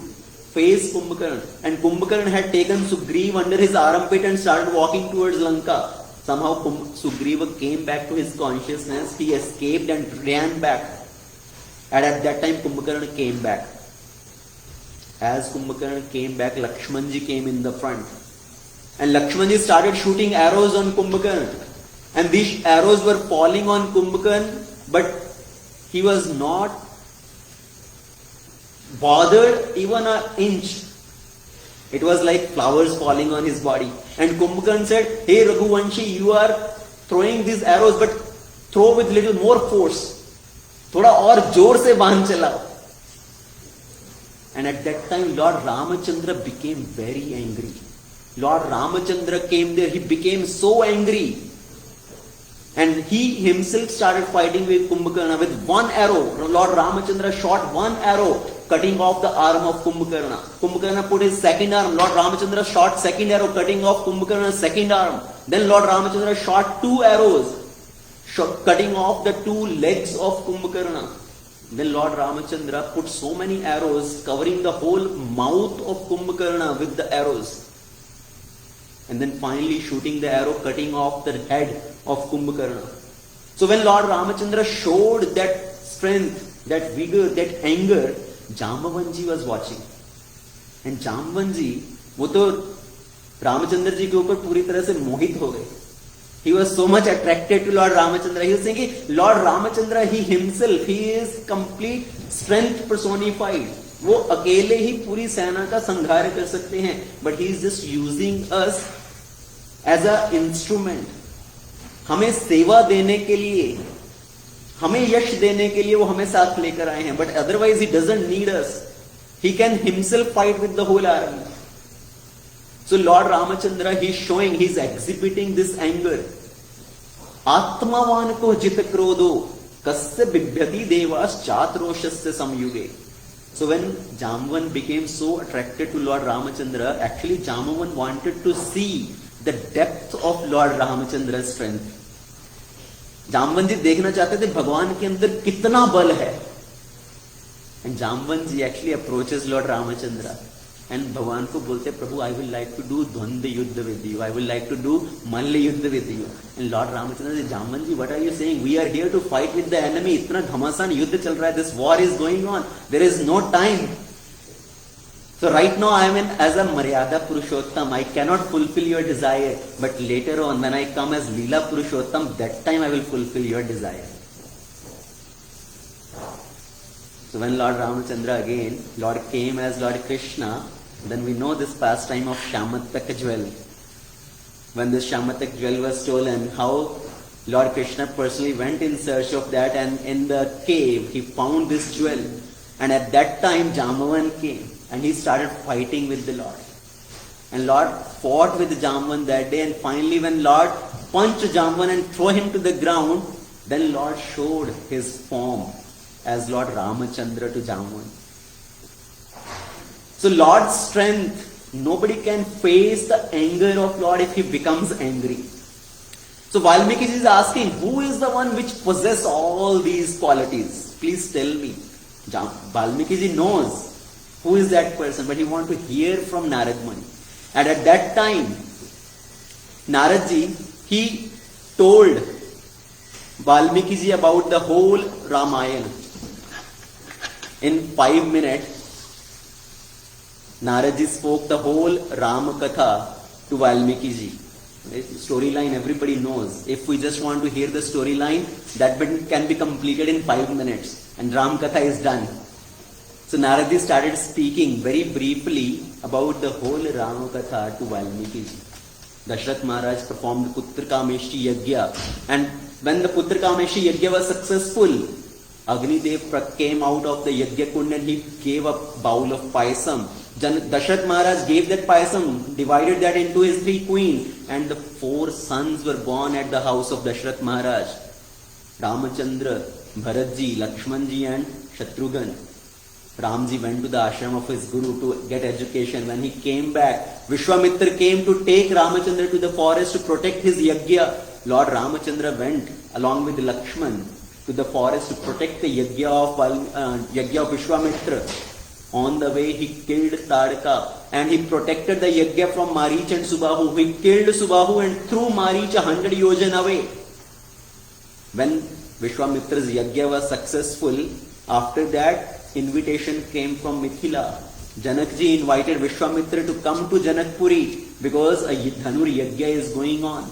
face Kumbhakarna. And Kumbhakarna had taken Sugriva under his armpit and started walking towards Lanka. Somehow Sugriva came back to his consciousness. He escaped and ran back. And at that time Kumbhakarna came back. As Kumbhakarna came back, Lakshmanji came in the front. And Lakshmanji started shooting arrows on Kumbhakarna. And these arrows were falling on Kumbhakarna, but he was not bothered even an inch. It was like flowers falling on his body. And Kumbhakarna said, "Hey Raghuvanshi, you are throwing these arrows, but throw with little more force. थोड़ा और जोर से बाण चलाओ." And at that time, Lord Ramachandra became very angry. Lord Ramachandra came there, he became so angry. And he himself started fighting with Kumbhakarna with one arrow. Lord Ramachandra shot one arrow, cutting off the arm of Kumbhakarna. Kumbhakarna put his second arm. Lord Ramachandra shot second arrow, cutting off Kumbhakarna's second arm. Then Lord Ramachandra shot two arrows, cutting off the two legs of Kumbhakarna. Then Lord Ramachandra put so many arrows, covering the whole mouth of Kumbhakarna with the arrows. And then finally shooting the arrow, cutting off the head of Kumbhakarna. So when Lord Ramachandra showed that strength, that vigor, that anger, Jambavanji was watching. And Jambavanji, वो तो रामचंद्र जी के ऊपर पूरी तरह से मोहित हो गए. He was so much attracted to Lord Ramachandra. He was saying, Lord Ramachandra, he himself, he is complete strength personified. वो अकेले ही पूरी सेना का संहार कर सकते हैं. But he is just using us as a instrument. हमें सेवा देने के लिए, हमें यश देने के लिए वो हमें साथ लेकर आए हैं. But otherwise he doesn't need us. He can himself fight with the whole army. So Lord Ramachandra, he is showing, he is exhibiting this anger. Atmavan ko jit krodho kasya bibhyati devas chatroshasya samyuge. So when Jamban became so attracted to Lord Ramachandra, actually Jamban wanted to see the depth of Lord Ramachandra's strength. Jamban ji देखना चाहते थे भगवान के अंदर कितना बल है. And Jamban ji actually approaches Lord Ramachandra. And भगवान को बोलते, प्रभु, I will like to do द्वंद्व युद्ध with you. I will like to do मल्ल युद्ध with you. And Lord Ramachandra said, Jamban ji, what are you saying? We are here to fight with the enemy. इतना घमासान युद्ध चल रहा है. This war is going on. There is no time. So right now I am as a Maryada Purushottam. I cannot fulfill your desire. But later on, when I come as Leela Purushottam, that time I will fulfill your desire. So when Lord Ramachandra again, Lord came as Lord Krishna, then we know this pastime of Shamatak jewel. When this Shamatak jewel was stolen, how Lord Krishna personally went in search of that, and in the cave he found this jewel. And at that time Jambavan came and he started fighting with the Lord. And Lord fought with Jambavan that day, and finally when Lord punched Jambavan and threw him to the ground, then Lord showed his form as Lord Ramachandra to Jambavan. So Lord's strength, nobody can face the anger of Lord if he becomes angry. So Valmiki is asking, who is the one which possesses all these qualities? Please tell me. Valmiki ji knows who is that person, but he wants to hear from Narad Muni. And at that time, Narad ji, he told Valmiki ji about the whole Ramayana. In 5 minutes, Narad ji spoke the whole Rama Katha to Valmiki ji. Storyline everybody knows. If we just want to hear the storyline, that can be completed in 5 minutes and Ram Katha is done. So Narad ji started speaking very briefly about the whole Rama Katha to Valmiki ji. Dashrath Maharaj performed Putra Kameshi Yajna, and when the Putra Kameshi Yajna was successful, Agnidev came out of the Yajna Kund and he gave a bowl of payasam. Dashrath Maharaj gave that payasam, divided that into his 3 queens, and the 4 sons were born at the house of Dashrath Maharaj. Ramachandra, Bharatji, Lakshmanji and Shatrughan. Ramji went to the ashram of his guru to get education. When he came back, Vishwamitra came to take Ramachandra to the forest to protect his yajna. Lord Ramachandra went along with Lakshman to the forest to protect the yajna of Vishwamitra. On the way, he killed Tadaka and he protected the yajna from Marich and Subahu. He killed Subahu and threw Marich 100 yojan away. When Vishwamitra's yajna was successful, after that, invitation came from Mithila. Janakji invited Vishwamitra to come to Janakpuri because a Dhanur Yajna is going on.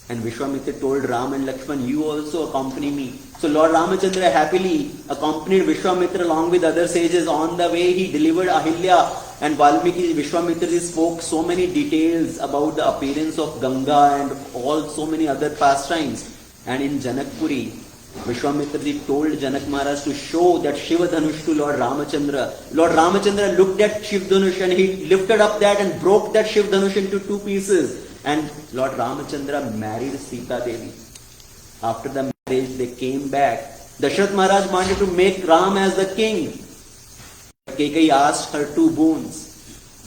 And Vishwamitra told Ram and Lakshman, you also accompany me. So Lord Ramachandra happily accompanied Vishwamitra along with other sages. On the way, he delivered Ahilya, and Valmiki Vishwamitra spoke so many details about the appearance of Ganga and all so many other pastimes. And in Janakpuri, Vishwamitra told Janak Maharaj to show that Shiva Dhanush to Lord Ramachandra. Lord Ramachandra looked at Shiv Dhanush and he lifted up that and broke that Shiv Dhanush into 2 pieces. And Lord Ramachandra married Sita Devi. After the marriage, they came back. Dashrath Maharaj wanted to make Ram as the king. Kekai asked her 2 boons.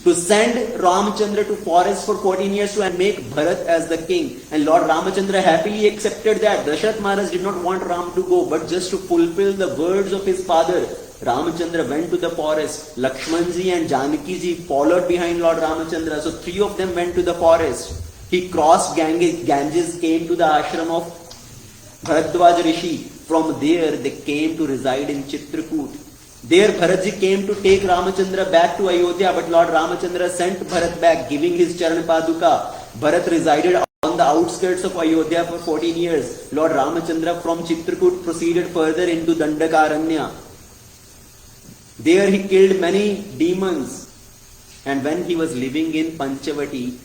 To send Ramachandra to forest for 14 years to make Bharat as the king. And Lord Ramachandra happily accepted that. Dashrath Maharaj did not want Ram to go, but just to fulfill the words of his father. Ramachandra went to the forest. Lakshmanji and Janakiji followed behind Lord Ramachandra. So 3 of them went to the forest. He crossed Ganges, came to the ashram of Bharadwaj Rishi. From there, they came to reside in Chitrakoot. There Bharatji came to take Ramachandra back to Ayodhya, but Lord Ramachandra sent Bharat back, giving his Charan Paduka. Bharat resided on the outskirts of Ayodhya for 14 years. Lord Ramachandra from Chitrakoot proceeded further into Dandakaranya. There he killed many demons. And when he was living in Panchavati,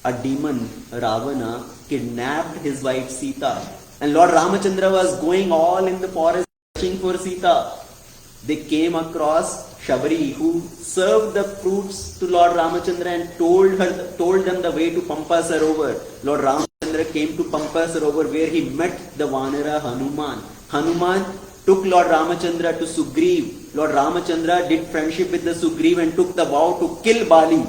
a demon, Ravana, kidnapped his wife Sita. And Lord Ramachandra was going all in the forest searching for Sita. They came across Shabari, who served the fruits to Lord Ramachandra and told them the way to Pampa Sarovar. Lord Ramachandra came to Pampa Sarovar where he met the Vanara Hanuman. Hanuman took Lord Ramachandra to Sugriv. Lord Ramachandra did friendship with the Sugriv and took the vow to kill Bali.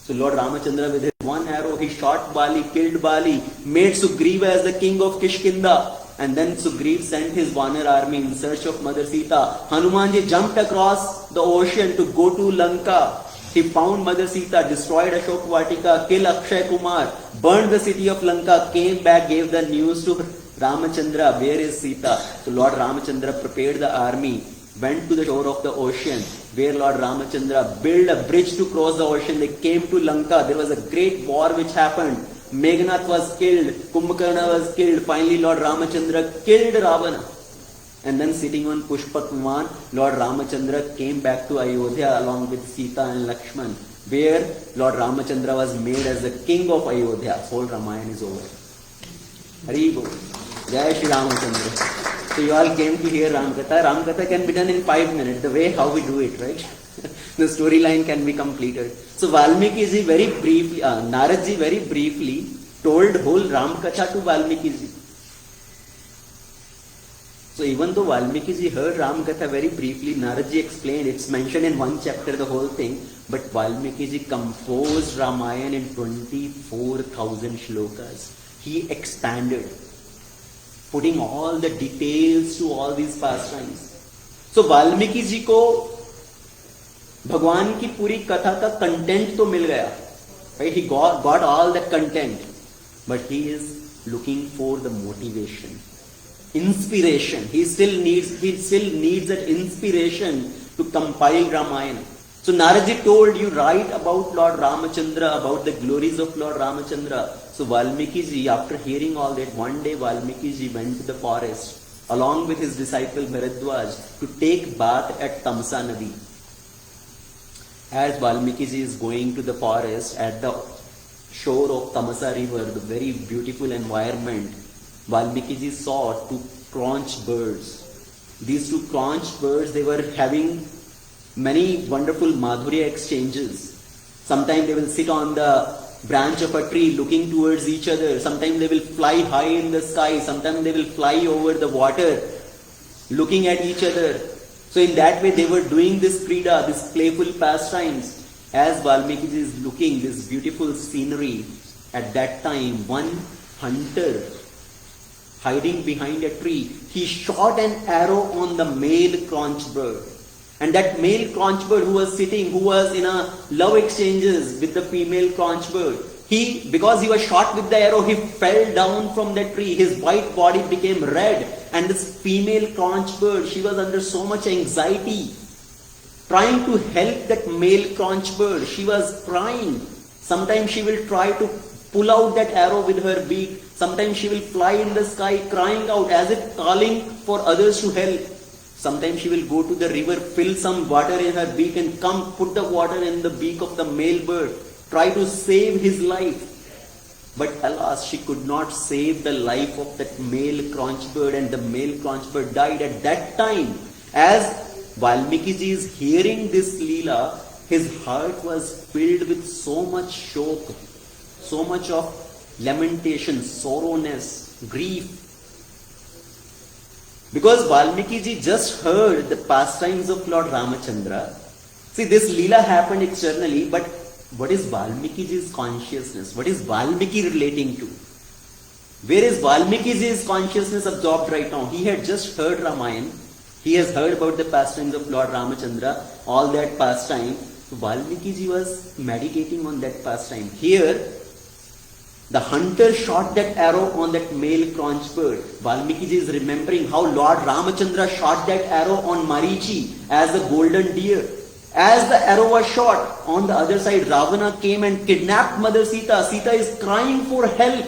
So Lord Ramachandra with his 1 arrow, he shot Bali, killed Bali, made Sugriva as the king of Kishkinda. And then Sugriv sent his Vanar army in search of Mother Sita. Hanumanji jumped across the ocean to go to Lanka. He found Mother Sita, destroyed Ashok Vatika, killed Akshay Kumar, burned the city of Lanka, came back, gave the news to Ramachandra, where is Sita? So Lord Ramachandra prepared the army, went to the shore of the ocean, where Lord Ramachandra built a bridge to cross the ocean. They came to Lanka. There was a great war which happened. Meghnath was killed, Kumbhakarna was killed, finally Lord Ramachandra killed Ravana. And then sitting on Pushpak Viman, Lord Ramachandra came back to Ayodhya along with Sita and Lakshman, where Lord Ramachandra was made as the king of Ayodhya. Whole Ramayana is over. Hari Bol. Jai Shri Ramachandra. So you all came to hear Ramkatha. Ramkatha can be done in 5 minutes, the way how we do it, right? The storyline can be completed. So Valmiki ji very briefly, Narad ji very briefly told whole Ramkatha to Valmiki ji. So even though Valmiki ji heard Ramkatha very briefly, Narad ji explained, it's mentioned in 1 chapter the whole thing, but Valmiki ji composed Ramayana in 24,000 shlokas. He expanded, putting all the details to all these pastimes. So Valmiki ji को भगवान की पूरी कथा का content तो मिल गया, right? He got all that content, but he is looking for the motivation, inspiration. He still needs that inspiration to compile Ramayana. So Narad ji told you, write about Lord Ramachandra, about the glories of Lord Ramachandra. So Valmiki ji, after hearing all that, one day Valmiki ji went to the forest along with his disciple Bharadwaj to take bath at Tamsa Nadi. As Valmiki ji is going to the forest at the shore of Tamasa river, the very beautiful environment, Valmiki ji saw two conch birds. These two conch birds, they were having many wonderful Madhurya exchanges. Sometimes they will sit on the branch of a tree looking towards each other. Sometimes they will fly high in the sky. Sometimes they will fly over the water looking at each other. So in that way they were doing this krida, this playful pastimes. As Valmiki ji is looking this beautiful scenery, at that time one hunter hiding behind a tree, he shot an arrow on the male conch bird. And that male conch bird who was sitting, who was in a love exchanges with the female conch bird, because he was shot with the arrow, he fell down from the tree. His white body became red. And this female conch bird, she was under so much anxiety, trying to help that male conch bird. She was crying. Sometimes she will try to pull out that arrow with her beak. Sometimes she will fly in the sky crying out as if calling for others to help. Sometimes she will go to the river, fill some water in her beak and come put the water in the beak of the male bird, try to save his life. But alas, she could not save the life of that male conch bird, and the male conch bird died at that time. As Valmiki ji is hearing this Leela, his heart was filled with so much shok, so much of lamentation, sorrowness, grief. Because Valmiki ji just heard the pastimes of Lord Ramachandra. See, this Leela happened externally, but what is Valmiki ji's consciousness? What is Valmiki relating to? Where is Valmiki ji's consciousness absorbed right now? He had just heard Ramayana. He has heard about the pastimes of Lord Ramachandra, all that pastime. So Valmiki ji was meditating on that pastime. Here, the hunter shot that arrow on that male conch bird. Valmiki ji is remembering how Lord Ramachandra shot that arrow on Marichi as a golden deer. As the arrow was shot, on the other side, Ravana came and kidnapped Mother Sita. Sita is crying for help.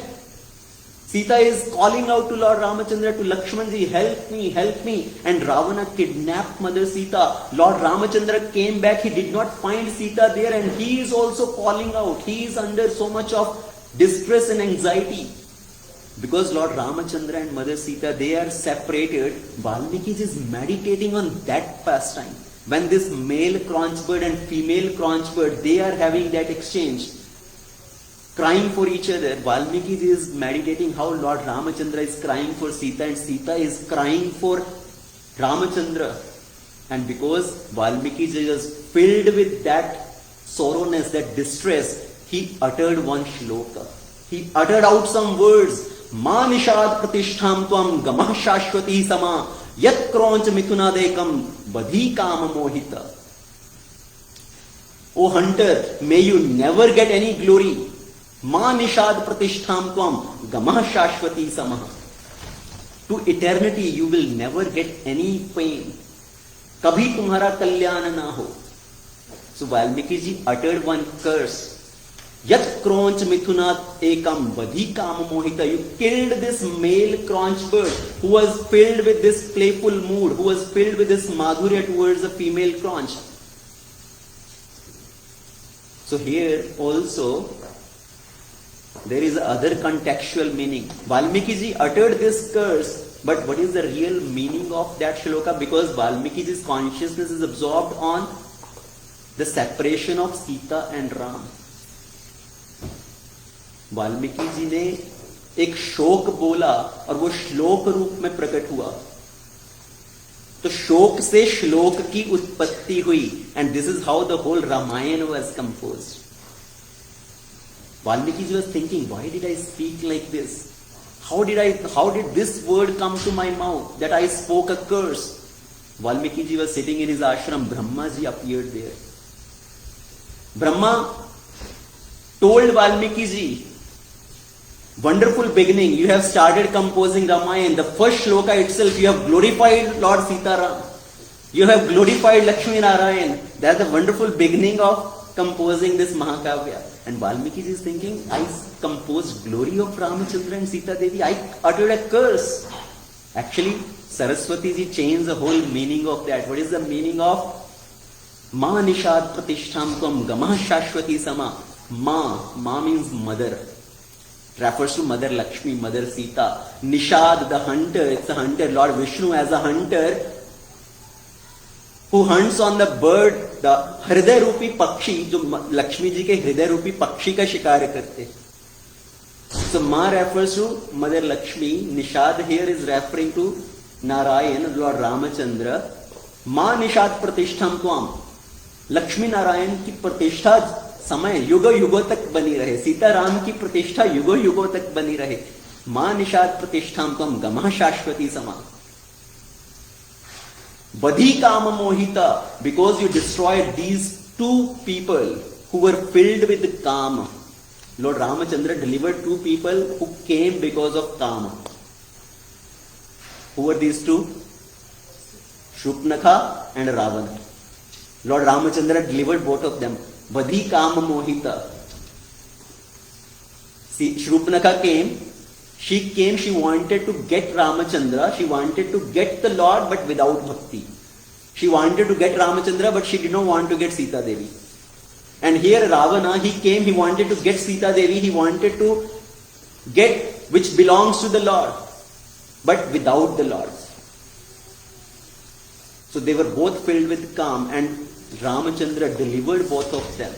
Sita is calling out to Lord Ramachandra, to Lakshmanji, help me, help me. And Ravana kidnapped Mother Sita. Lord Ramachandra came back. He did not find Sita there, and he is also calling out. He is under so much of distress and anxiety. Because Lord Ramachandra and Mother Sita, they are separated. Valmiki is meditating on that pastime. When this male conch bird and female conch bird, they are having that exchange, crying for each other. Valmiki is meditating how Lord Ramachandra is crying for Sita and Sita is crying for Ramachandra. And because Valmiki is filled with that sorrowness, that distress, he uttered one shloka. He uttered out some words. Ma nishad pratishtham tvam gamah shashwati sama yat kronch mithunadekam badhi kama mohita. O hunter, may you never get any glory. Ma nishad pratishtham tvam gamah shashwati sama. To eternity you will never get any pain. Kabhi tumhara kalyan na ho. So Valmiki ji uttered one curse. Yat kronch mithunat ekam badhi kama mohita. You killed this male conch bird who was filled with this playful mood, who was filled with this madhurya towards the female conch. So here also there is other contextual meaning. Valmiki ji uttered this curse, but what is the real meaning of that shloka? Because Valmiki ji's consciousness is absorbed on the separation of Sita and Ram. Valmiki ji ने एक शोक बोला और वो श्लोक रूप में प्रकट हुआ. तो शोक से श्लोक की उत्पत्ति हुई. And this is how the whole Ramayan was composed. Valmiki ji was thinking, why did I speak like this? How did this word come to my mouth that I spoke a curse? Valmiki ji was sitting in his ashram. Brahma ji appeared there. Brahma told Valmiki ji, wonderful beginning. You have started composing Ramayana. The first shloka itself, you have glorified Lord Sitaram. You have glorified Lakshmi Narayan. That's a wonderful beginning of composing this Mahakavya. And Valmiki is thinking, I composed glory of Ramachandra and Sita Devi. I uttered a curse. Actually, Saraswati ji changed the whole meaning of that. What is the meaning of Ma nishad pratishtham tvam gamah shashwati sama. Ma means mother. Refers to Mother Lakshmi, Mother Sita. Nishad, the hunter, it's a hunter. Lord Vishnu as a hunter who hunts on the bird, the हृदय रूपी पक्षी, जो लक्ष्मी जी के हृदय रूपी पक्षी का शिकार करते. So Ma refers to Mother Lakshmi. Nishad here is referring to Narayan, Lord Ramachandra. Ma nishad pratishtham tvam. Lakshmi Narayan की प्रतिष्ठा समय युगो युगों तक बनी रहे. सीता राम की प्रतिष्ठा युगो युगों तक बनी रहे. मां निषाद प्रतिष्ठाम तम गमः शाश्वती समा. बधी काम मोहिता, because you destroyed these two people who were filled with kama. Lord Ramachandra delivered two people who came because of kama. Who were these two? Shupnakha and Ravana. Lord Ramachandra delivered both of them. Vadhi Kama Mohita. See, Shrupnakha came. She wanted to get Ramachandra. She wanted to get the Lord, but without bhakti. She wanted to get Ramachandra, but she did not want to get Sita Devi. And here Ravana, he came, he wanted to get Sita Devi. He wanted to get which belongs to the Lord, but without the Lord. So they were both filled with calm, and Ramachandra delivered both of them.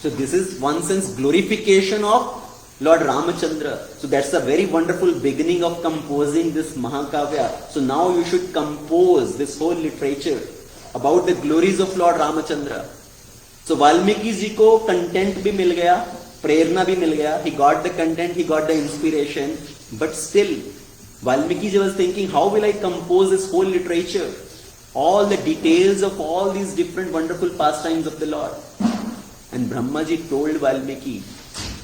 So this is one sense glorification of Lord Ramachandra. So that's a very wonderful beginning of composing this Mahakavya. So now you should compose this whole literature about the glories of Lord Ramachandra. So Valmiki ji ko content bhi mil gaya, prerna bhi mil gaya. He got the content, he got the inspiration. But still, Valmiki ji was thinking, how will I compose this whole literature? All the details of all these different wonderful pastimes of the Lord. And Brahmaji told Valmiki,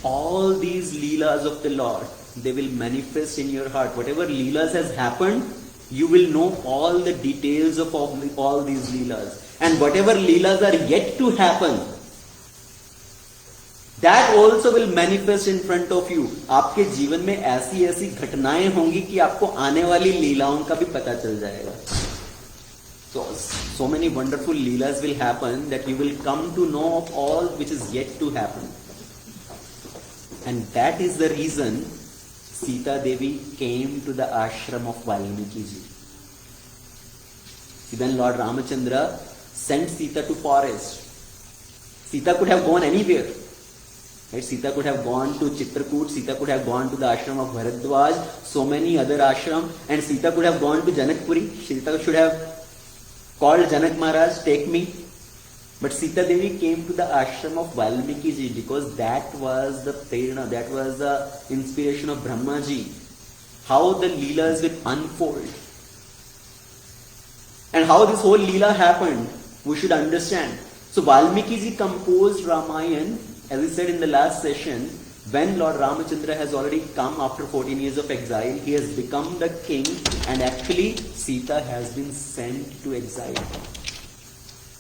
all these leelas of the Lord, they will manifest in your heart. Whatever leelas has happened, you will know all the details of all these leelas. And whatever leelas are yet to happen, that also will manifest in front of you. आपके जीवन में ऐसी ऐसी घटनाएं होंगी कि आपको आने वाली लीलाओं का भी पता चल जाएगा. So many wonderful leelas will happen that you will come to know of all which is yet to happen. And that is the reason Sita Devi came to the ashram of Valmiki ji. Then Lord Ramachandra sent Sita to forest. Sita could have gone anywhere. Right? Sita could have gone to Chitrakoot, Sita could have gone to the ashram of Bharadwaj, so many other ashram, and Sita could have gone to Janakpuri. Sita should have called Janak Maharaj, take me. But Sita Devi came to the ashram of Valmiki ji because that was the prerna, that was the inspiration of Brahma ji. How the leelas will unfold. And how this whole leela happened, we should understand. So Valmiki ji composed Ramayana, as we said in the last session, when Lord Ramachandra has already come after 14 years of exile, he has become the king, and actually Sita has been sent to exile.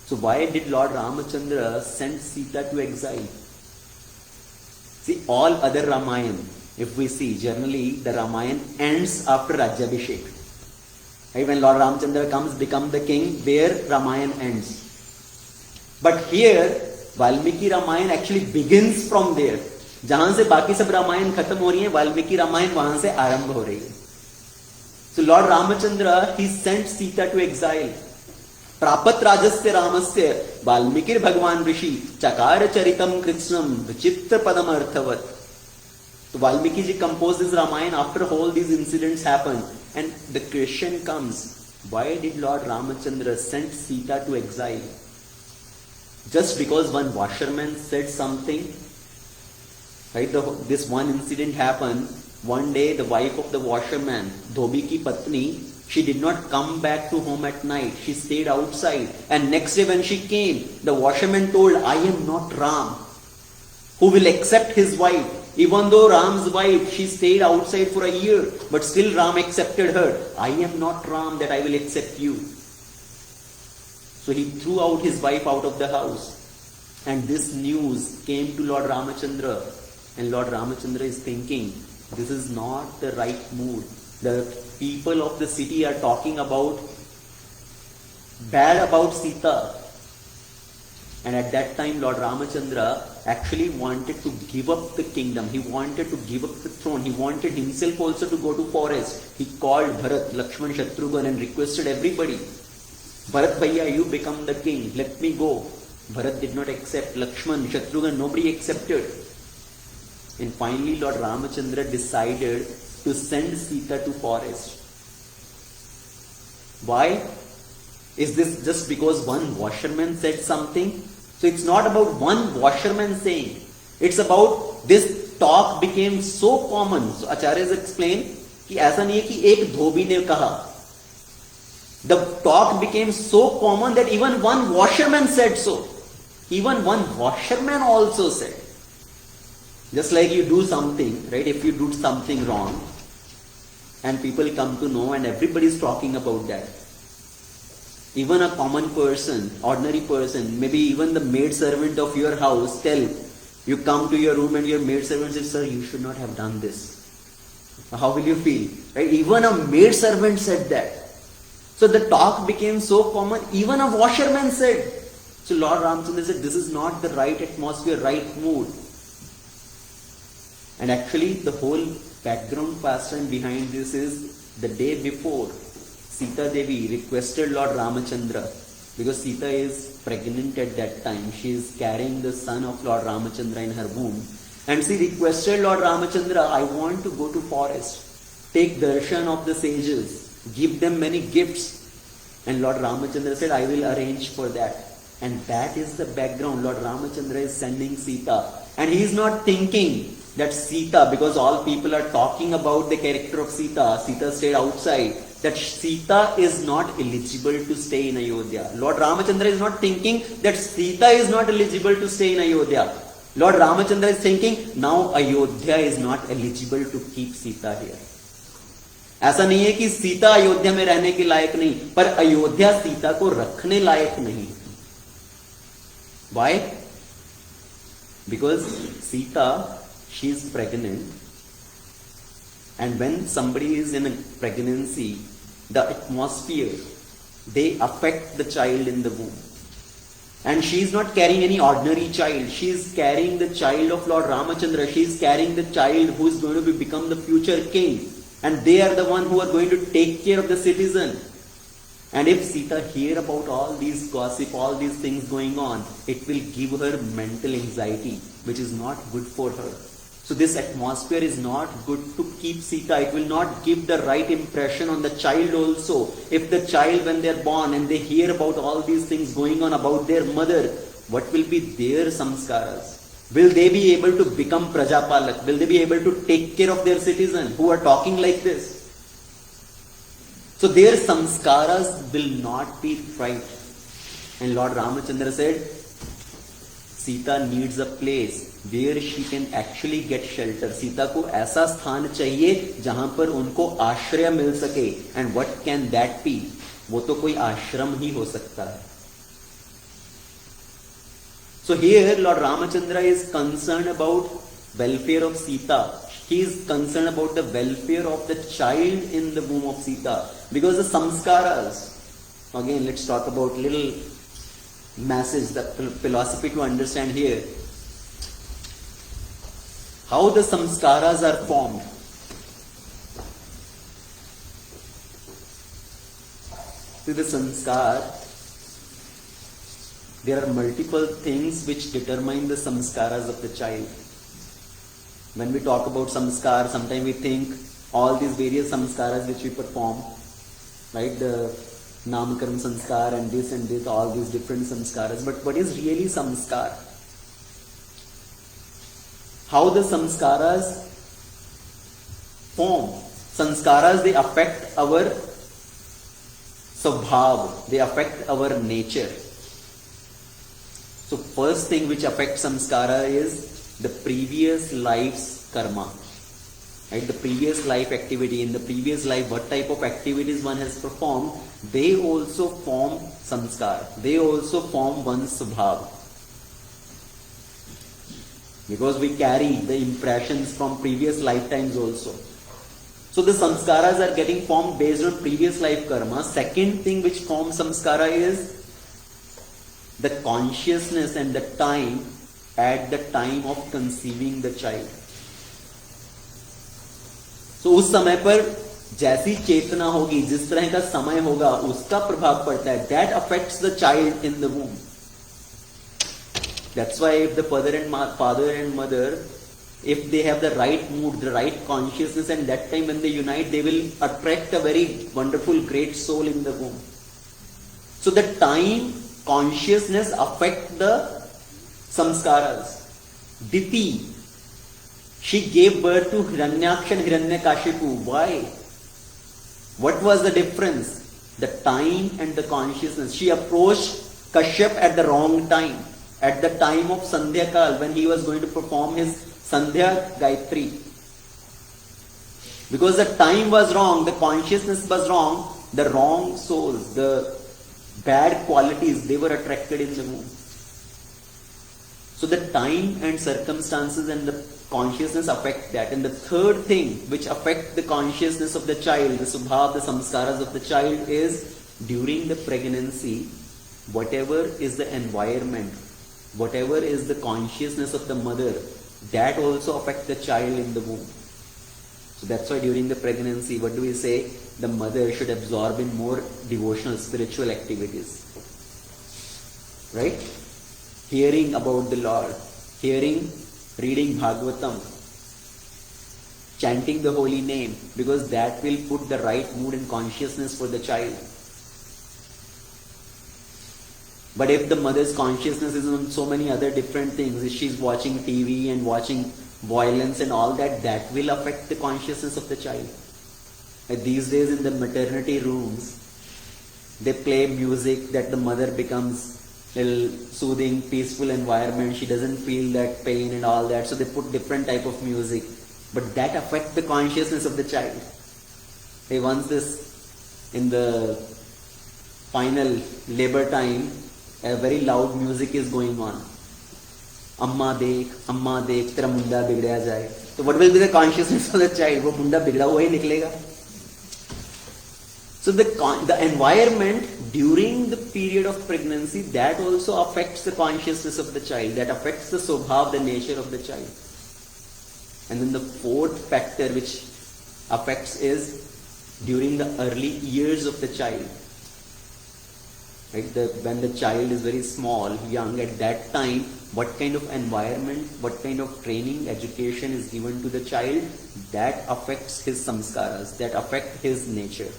So why did Lord Ramachandra send Sita to exile? See, all other Ramayana, if we see, generally the Ramayana ends after Rajyabhishek. Right? When Lord Ramachandra comes, become the king, there Ramayana ends. But here, Valmiki Ramayana actually begins from there. जहां से बाकी सब रामायण खत्म हो रही है, वाल्मीकि रामायण वहां से आरंभ हो रही है. So Lord Ramachandra, he sent Sita to exile. प्रापत राजस्य रामस्य वाल्मीकि भगवान ऋषि चकार चरितम कृष्णम विचित्र पदम अर्थवत. So Valmiki ji composed this Ramayana after all these incidents happened. And the question comes, why did Lord Ramachandra send Sita to exile? Just because one washerman said something? Right? This one incident happened. One day the wife of the washerman, Dhobi ki patni, she did not come back to home at night. She stayed outside. And next day when she came, the washerman told, I am not Ram, who will accept his wife. Even though Ram's wife, she stayed outside for a year, but still Ram accepted her. I am not Ram that I will accept you. So he threw out his wife out of the house. And this news came to Lord Ramachandra. And Lord Ramachandra is thinking, this is not the right mood. The people of the city are talking bad about Sita. And at that time, Lord Ramachandra actually wanted to give up the kingdom. He wanted to give up the throne. He wanted himself also to go to forest. He called Bharat, Lakshman, Shatrughan and requested everybody, Bharat Bhaiya, you become the king. Let me go. Bharat did not accept. Lakshman, Shatrughan, nobody accepted. And finally, Lord Ramachandra decided to send Sita to forest. Why? Is this just because one washerman said something? So it's not about one washerman saying. It's about this talk became so common. So Acharyas explain कि ऐसा नहीं है कि एक धोबी ने कहा. The talk became so common that even one washerman said so. Even one washerman also said. Just like you do something, right? If you do something wrong and people come to know and everybody is talking about that. Even a common person, ordinary person, maybe even the maid servant of your house you come to your room and your maid servant says, sir, you should not have done this. How will you feel? Right? Even a maid servant said that. So the talk became so common, even a washerman said. So Lord Ramchandra said, this is not the right atmosphere, right mood. And actually the whole background pastime behind this is the day before, Sita Devi requested Lord Ramachandra, because Sita is pregnant at that time. She is carrying the son of Lord Ramachandra in her womb. And she requested Lord Ramachandra, I want to go to forest, take darshan of the sages, give them many gifts. And Lord Ramachandra said, I will arrange for that. And that is the background. Lord Ramachandra is sending Sita. And he is not thinking that Sita, because all people are talking about the character of Sita, Sita stayed outside, that Sita is not eligible to stay in Ayodhya. Lord Ramachandra is not thinking that Sita is not eligible to stay in Ayodhya. Lord Ramachandra is thinking, now Ayodhya is not eligible to keep Sita here. ऐसा नहीं है कि सीता अयोध्या में रहने के लायक नहीं, पर अयोध्या सीता को रखने लायक नहीं. Why? Because Sita, she is pregnant, and when somebody is in a pregnancy, the atmosphere, they affect the child in the womb. And she is not carrying any ordinary child. She is carrying the child of Lord Ramachandra. She is carrying the child who is going to become the future king. And they are the one who are going to take care of the citizen. And if Sita hear about all these gossip, all these things going on, it will give her mental anxiety, which is not good for her. So this atmosphere is not good to keep Sita. It will not give the right impression on the child also. If the child, when they are born and they hear about all these things going on about their mother, what will be their samskaras? Will they be able to become Prajapalak? Will they be able to take care of their citizen who are talking like this? So their samskaras will not be right. And Lord Ramachandra said, Sita needs a place where she can actually get shelter. Sita को ऐसा स्थान चाहिए जहां पर उनको आश्रय मिल सके. And what can that be? वो तो कोई आश्रम ही हो सकता है. So here Lord Ramachandra is concerned about welfare of Sita. He is concerned about the welfare of the child in the womb of Sita. Because the samskaras, again let's talk about little message, the philosophy to understand here. How the samskaras are formed. See, the samskar, there are multiple things which determine the samskaras of the child. When we talk about samskar, sometimes we think all these various samskaras which we perform, right? The namakaram samskar and this, all these different samskaras. But what is really samskar? How the samskaras form. Samskaras, they affect our svabhav, they affect our nature. So first thing which affects samskara is the previous life's karma. Right? The previous life activity. In the previous life, what type of activities one has performed, they also form samskar. They also form one's svabhav. Because we carry the impressions from previous lifetimes also. So the samskaras are getting formed based on previous life karma. Second thing which forms samskara is the consciousness and the time at the time of conceiving the child. So उस समय पर जैसी चेतना होगी, जिस तरह का समय होगा, उसका प्रभाव पड़ता है. That affects the child in the womb. That's why if the father and mother, if they have the right mood, the right consciousness, and that time when they unite, they will attract a very wonderful, great soul in the womb. So the time, consciousness affect the samskaras. Diti, she gave birth to Hiranyaksha and Hiranyakashipu. Why? What was the difference? The time and the consciousness. She approached Kashyap at the wrong time. At the time of Sandhya Kal, when he was going to perform his Sandhya Gayatri. Because the time was wrong, the consciousness was wrong, the wrong souls, the bad qualities, they were attracted in the womb. So the time and circumstances and the consciousness affect that. And the third thing which affect the consciousness of the child, the subhav, the samskaras of the child, is during the pregnancy, whatever is the environment, whatever is the consciousness of the mother, that also affects the child in the womb. So that's why during the pregnancy, what do we say? The mother should absorb in more devotional, spiritual activities. Right? Hearing about the Lord, reading Bhagavatam, chanting the holy name, because that will put the right mood and consciousness for the child. But if the mother's consciousness is on so many other different things, if she's watching TV and watching violence and all that, that will affect the consciousness of the child. Like these days in the maternity rooms, they play music that the mother becomes little soothing, peaceful environment. She doesn't feel that pain and all that. So they put different type of music. But that affects the consciousness of the child. Hey, once this, in the final labor time, a very loud music is going on. Amma dekh, tera munda bigdaya jaye. So what will be the consciousness of the child? Wo munda bigda hua hi niklega. So the environment during the period of pregnancy, that also affects the consciousness of the child. That affects the subhav, the nature of the child. And then the fourth factor which affects is during the early years of the child. Right? When the child is very small, young, at that time, what kind of environment, what kind of training, education is given to the child, that affects his samskaras, that affects his nature.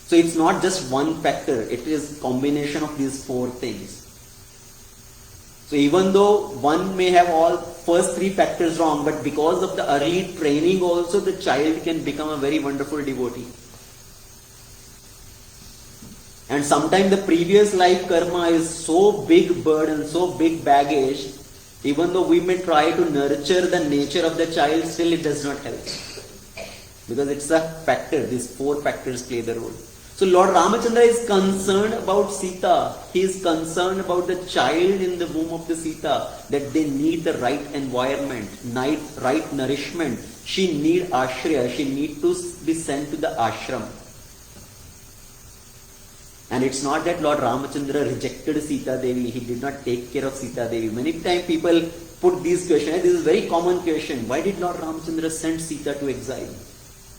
So it's not just one factor, it is combination of these four things. So even though one may have all first three factors wrong, but because of the early training also, the child can become a very wonderful devotee. And sometimes the previous life karma is so big burden, so big baggage, even though we may try to nurture the nature of the child, still it does not help. Because it's a factor, these four factors play the role. So Lord Ramachandra is concerned about Sita. He is concerned about the child in the womb of the Sita, that they need the right environment, right nourishment. She need ashraya, she need to be sent to the ashram. And it's not that Lord Ramachandra rejected Sita Devi, he did not take care of Sita Devi. Many times people put these questions, this is a very common question. Why did Lord Ramachandra send Sita to exile?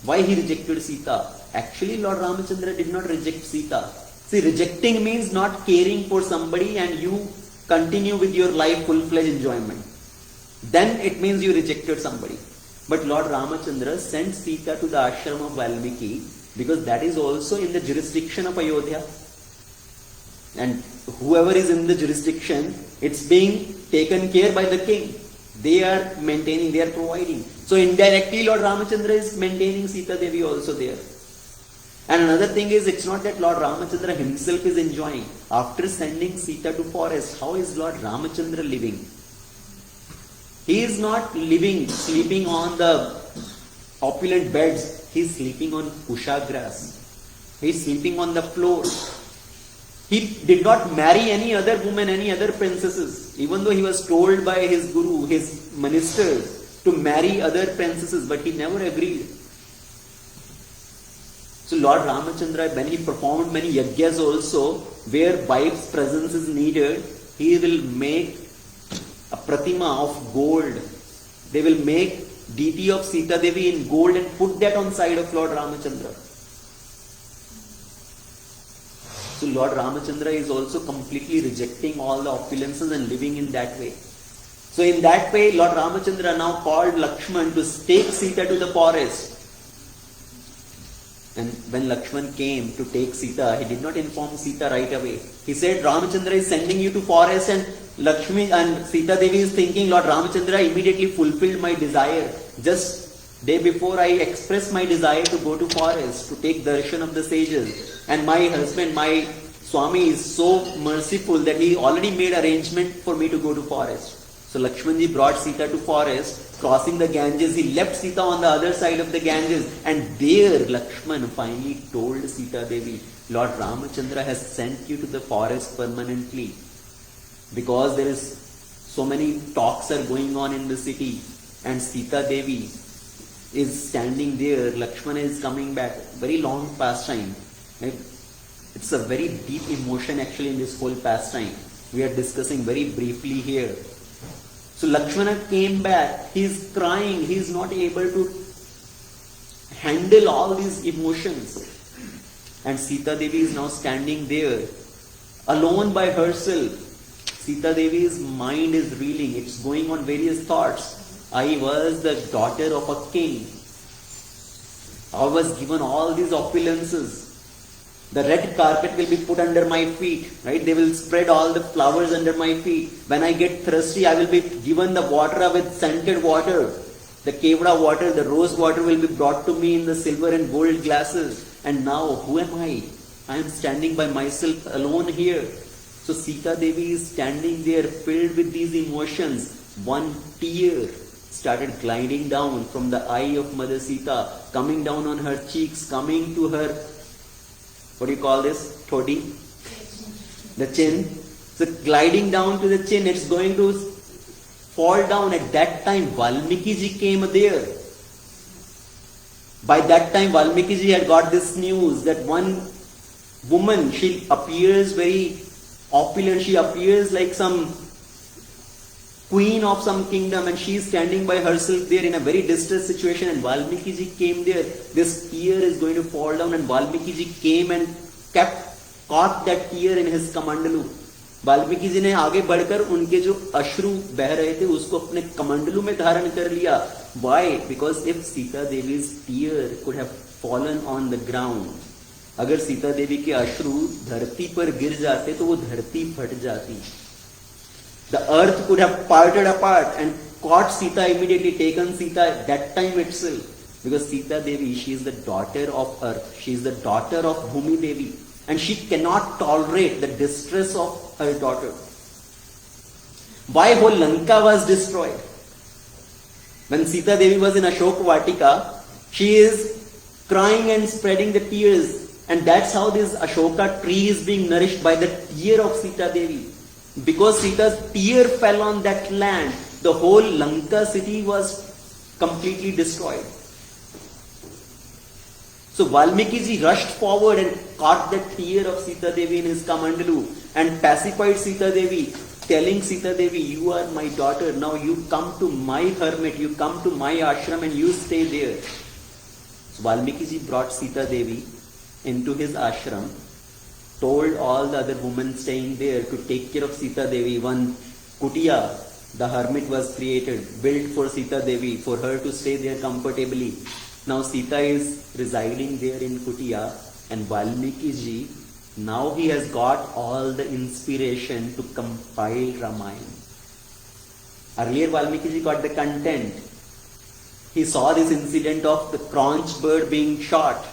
Why he rejected Sita? Actually, Lord Ramachandra did not reject Sita. See, rejecting means not caring for somebody and you continue with your life full-fledged enjoyment. Then it means you rejected somebody. But Lord Ramachandra sent Sita to the ashram of Valmiki because that is also in the jurisdiction of Ayodhya. And whoever is in the jurisdiction, it's being taken care by the king. They are maintaining, they are providing. So indirectly Lord Ramachandra is maintaining Sita Devi also there. And another thing is, it's not that Lord Ramachandra himself is enjoying. After sending Sita to forest, how is Lord Ramachandra living? He is not sleeping on the opulent beds. He is sleeping on kusha grass. He is sleeping on the floor. He did not marry any other woman, any other princesses, even though he was told by his guru, his ministers, to marry other princesses, but he never agreed. So Lord Ramachandra, when he performed many yajnas also, where wife's presence is needed, he will make a pratima of gold. They will make deity of Sita Devi in gold and put that on side of Lord Ramachandra. So Lord Ramachandra is also completely rejecting all the opulences and living in that way. So in that way, Lord Ramachandra now called Lakshman to take Sita to the forest. And when Lakshman came to take Sita, he did not inform Sita right away. He said, Ramachandra is sending you to forest, and Lakshmi and Sita Devi is thinking, Lord Ramachandra immediately fulfilled my desire. Just day before I expressed my desire to go to forest, to take darshan of the sages. And my husband, my Swami is so merciful that he already made arrangement for me to go to forest. So Lakshmanji brought Sita to forest, crossing the Ganges. He left Sita on the other side of the Ganges, and there Lakshman finally told Sita Devi, Lord Ramachandra has sent you to the forest permanently, because there is so many talks are going on in the city, and Sita Devi is standing there. Lakshmana is coming back. Very long pastime. Right? It's a very deep emotion actually in this whole pastime. We are discussing very briefly here. So Lakshmana came back, he is crying, he is not able to handle all these emotions. And Sita Devi is now standing there, alone by herself. Sita Devi's mind is reeling, it's going on various thoughts. I was the daughter of a king. I was given all these opulences. The red carpet will be put under my feet, right? They will spread all the flowers under my feet. When I get thirsty, I will be given the water with scented water. The kevada water, the rose water will be brought to me in the silver and gold glasses. And now, who am I? I am standing by myself alone here. So Sita Devi is standing there filled with these emotions. One tear started gliding down from the eye of Mother Sita, coming down on her cheeks, coming to her, what do you call this? Todi? The chin. So gliding down to the chin, it's going to fall down. At that time, Valmiki ji came there. By that time, Valmiki ji had got this news that one woman, she appears very opulent, she appears like some queen of some kingdom, and she is standing by herself there in a very distressed situation, and Valmiki ji came there. This tear is going to fall down, and Valmiki ji came and caught that tear in his kamandalu. Valmiki ji ने आगे बढ़कर उनके जो अश्रु बह रहे थे उसको अपने कमंडलू में धारण कर लिया. Why? Because if Sita Devi's tear could have fallen on the ground, अगर सीता देवी के अश्रु धरती पर गिर जाते तो वो धरती फट जाती. The earth could have parted apart and caught Sita immediately, taken Sita at that time itself. Because Sita Devi, she is the daughter of earth. She is the daughter of Bhumi Devi. And she cannot tolerate the distress of her daughter. Why whole Lanka was destroyed? When Sita Devi was in Ashok Vatika, she is crying and spreading the tears. And that's how this Ashoka tree is being nourished, by the tear of Sita Devi. Because Sita's tear fell on that land, the whole Lanka city was completely destroyed. So Valmiki ji rushed forward and caught the tear of Sita Devi in his kamandalu and pacified Sita Devi, telling Sita Devi, you are my daughter, now you come to my hermit, you come to my ashram and you stay there. So Valmiki ji brought Sita Devi into his ashram, told all the other women staying there to take care of Sita Devi. One kutiya, the hermit was created, built for Sita Devi, for her to stay there comfortably. Now Sita is residing there in Kutiya, and Valmiki ji, now he has got all the inspiration to compile Ramayana. Earlier Valmiki ji got the content. He saw this incident of the conch bird being shot,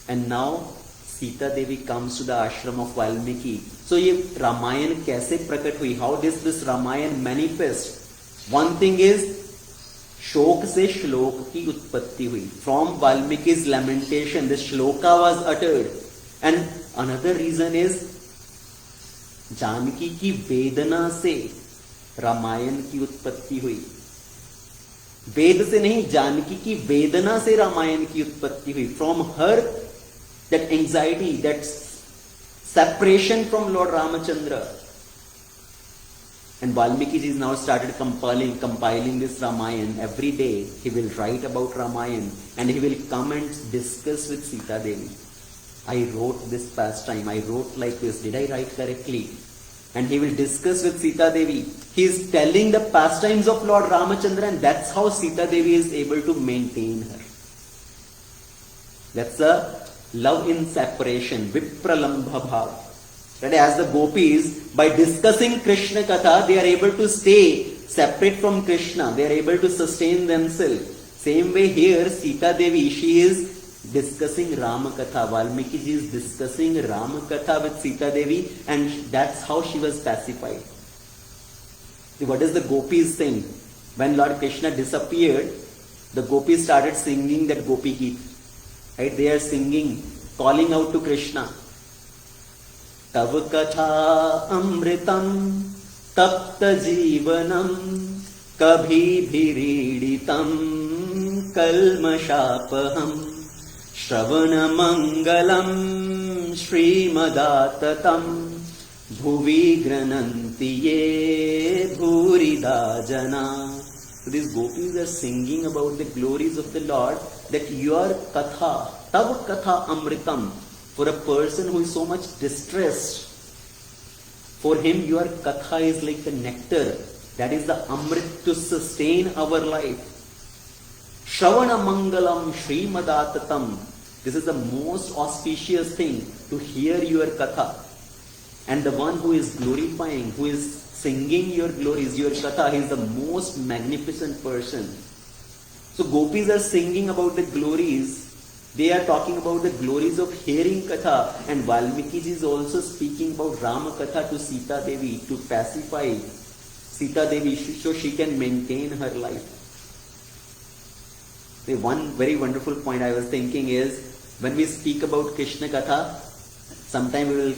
and now Sita Devi comes to the ashram of Valmiki. So ये रामायण कैसे प्रकट हुई? How does this Ramayan manifest? One thing is, शोक से श्लोक की उत्पत्ति हुई. From Valmiki's lamentation, this shloka was uttered. And another reason is, Janaki की वेदना से रामायण की उत्पत्ति हुई. वेद से नहीं, जानकी की वेदना से रामायण की उत्पत्ति हुई. From her, that anxiety, that separation from Lord Ramachandra. And Valmiki ji has now started compiling this Ramayana. Every day he will write about Ramayana and he will come and discuss with Sita Devi. I wrote this pastime, I wrote like this, did I write correctly? And he will discuss with Sita Devi. He is telling the pastimes of Lord Ramachandra, and that's how Sita Devi is able to maintain her. That's a love in separation, vipralambha bhav. That as the gopis, by discussing Krishna Katha, they are able to stay separate from Krishna. They are able to sustain themselves. Same way here, Sita Devi, she is discussing Rama Katha. Valmiki ji is discussing Rama Katha with Sita Devi, and that's how she was pacified. See, what is the gopis saying? When Lord Krishna disappeared, the gopis started singing that Gopi Geet. Right? They are singing, calling out to Krishna. Tav katha amritam tapta jivanam kabhi bhiriditam kalmashapaham Shravana mangalam Srimadattatam Bhuvi grananti ye bhurida jana. So these gopis are singing about the glories of the Lord, that your katha, tav katha amritam, for a person who is so much distressed, for him your katha is like the nectar, that is the amrit to sustain our life. Shravana mangalam Srimadattatam. This is the most auspicious thing, to hear your katha. And the one who is glorifying, who is singing your glories, your katha, he is the most magnificent person. So gopis are singing about the glories. They are talking about the glories of hearing katha. And Valmiki ji is also speaking about Rama Katha to Sita Devi, to pacify Sita Devi so she can maintain her life. The one very wonderful point I was thinking is, when we speak about Krishna Katha, sometimes we will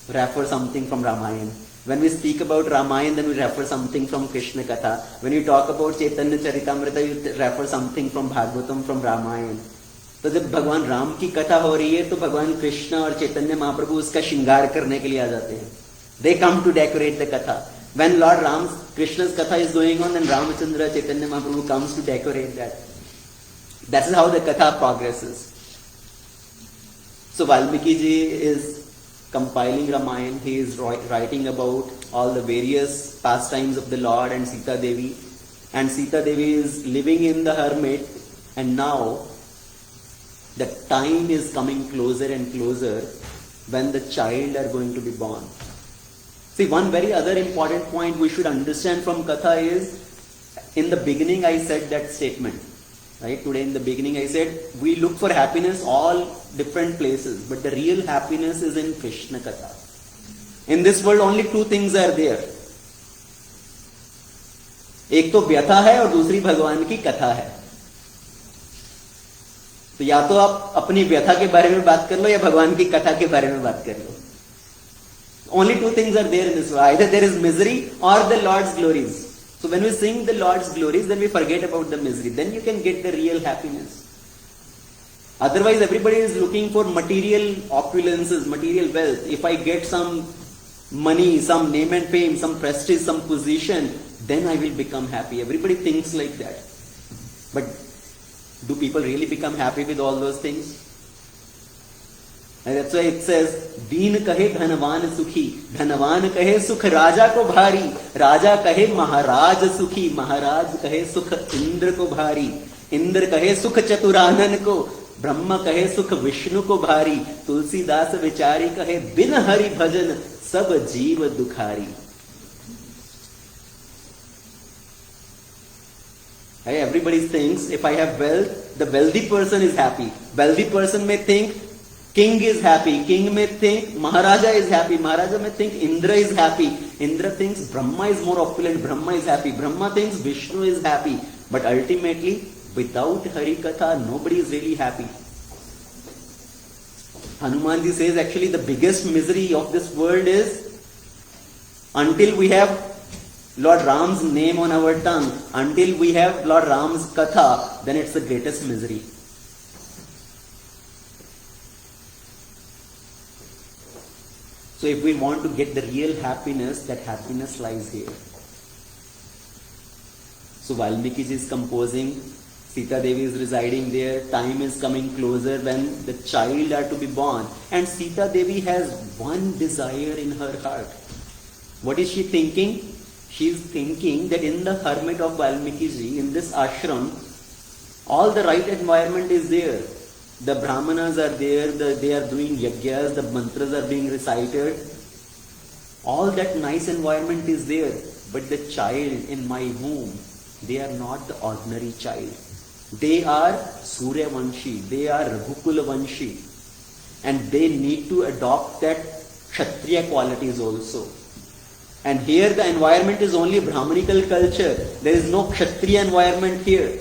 refer something from Ramayana. When we speak about Ramayana, then we refer something from Krishna Katha. When you talk about Chaitanya Charitamrita, you refer something from Bhagavatam, from Ramayana. तो जब भगवान राम की कथा हो रही है, तो भगवान कृष्ण और चैतन्य महाप्रभु उसका श्रृंगार करने के लिए आ जाते हैं. They come to decorate the katha. When Lord Krishna's katha is going on, then Ramachandra, Chaitanya Mahaprabhu comes to decorate that. That is how the katha progresses. So Valmiki ji is compiling Ramayana. He is writing about all the various pastimes of the Lord and Sita Devi. And Sita Devi is living in the hermit, and now the time is coming closer and closer when the child are going to be born. See, one very other important point we should understand from Katha is, in the beginning I said that statement. Right? Today in the beginning I said, we look for happiness all different places, but the real happiness is in Krishna Katha. In this world only two things are there. एक तो व्यथा है और दूसरी भगवान की कथा है. तो या तो आप अपनी व्यथा के बारे में बात कर लो या भगवान की कथा के बारे में बात कर लो. Only two things are there in this world. Either there is misery or the Lord's glories. So when we sing the Lord's glories, then we forget about the misery. Then you can get the real happiness. Otherwise, everybody is looking for material opulences, material wealth. If I get some money, some name and fame, some prestige, some position, then I will become happy. Everybody thinks like that. But do people really become happy with all those things? And that's why it says, दीन कहे धनवान सुखी, धनवान कहे सुख राजा को भारी, राजा कहे महाराज सुखी, महाराज कहे सुख इंद्र को भारी, इंद्र कहे सुख चतुरानन को, ब्रह्म कहे सुख विष्णु को भारी, तुलसीदास विचारी कहे बिन हरि भजन सब जीव दुखारी. Everybody thinks, if I have wealth, the wealthy person is happy. Wealthy person may think king is happy. King may think Maharaja is happy. Maharaja may think Indra is happy. Indra thinks Brahma is more opulent. Brahma is happy. Brahma thinks Vishnu is happy. But ultimately, without Harikatha, nobody is really happy. Hanumanji says actually the biggest misery of this world is, until we have Lord Ram's name on our tongue, until we have Lord Ram's Katha, then it's the greatest misery. So if we want to get the real happiness, that happiness lies here. So Valmiki ji is composing, Sita Devi is residing there, time is coming closer when the child are to be born. And Sita Devi has one desire in her heart. What is she thinking? She is thinking that in the hermit of Valmiki ji, in this ashram, all the right environment is there. The brahmanas are there, they are doing yagyas, the mantras are being recited. All that nice environment is there. But the child in my womb, they are not the ordinary child. They are Surya Vanshi, they are Raghukula Vanshi. And they need to adopt that Kshatriya qualities also. And here the environment is only Brahmanical culture. There is no Kshatriya environment here.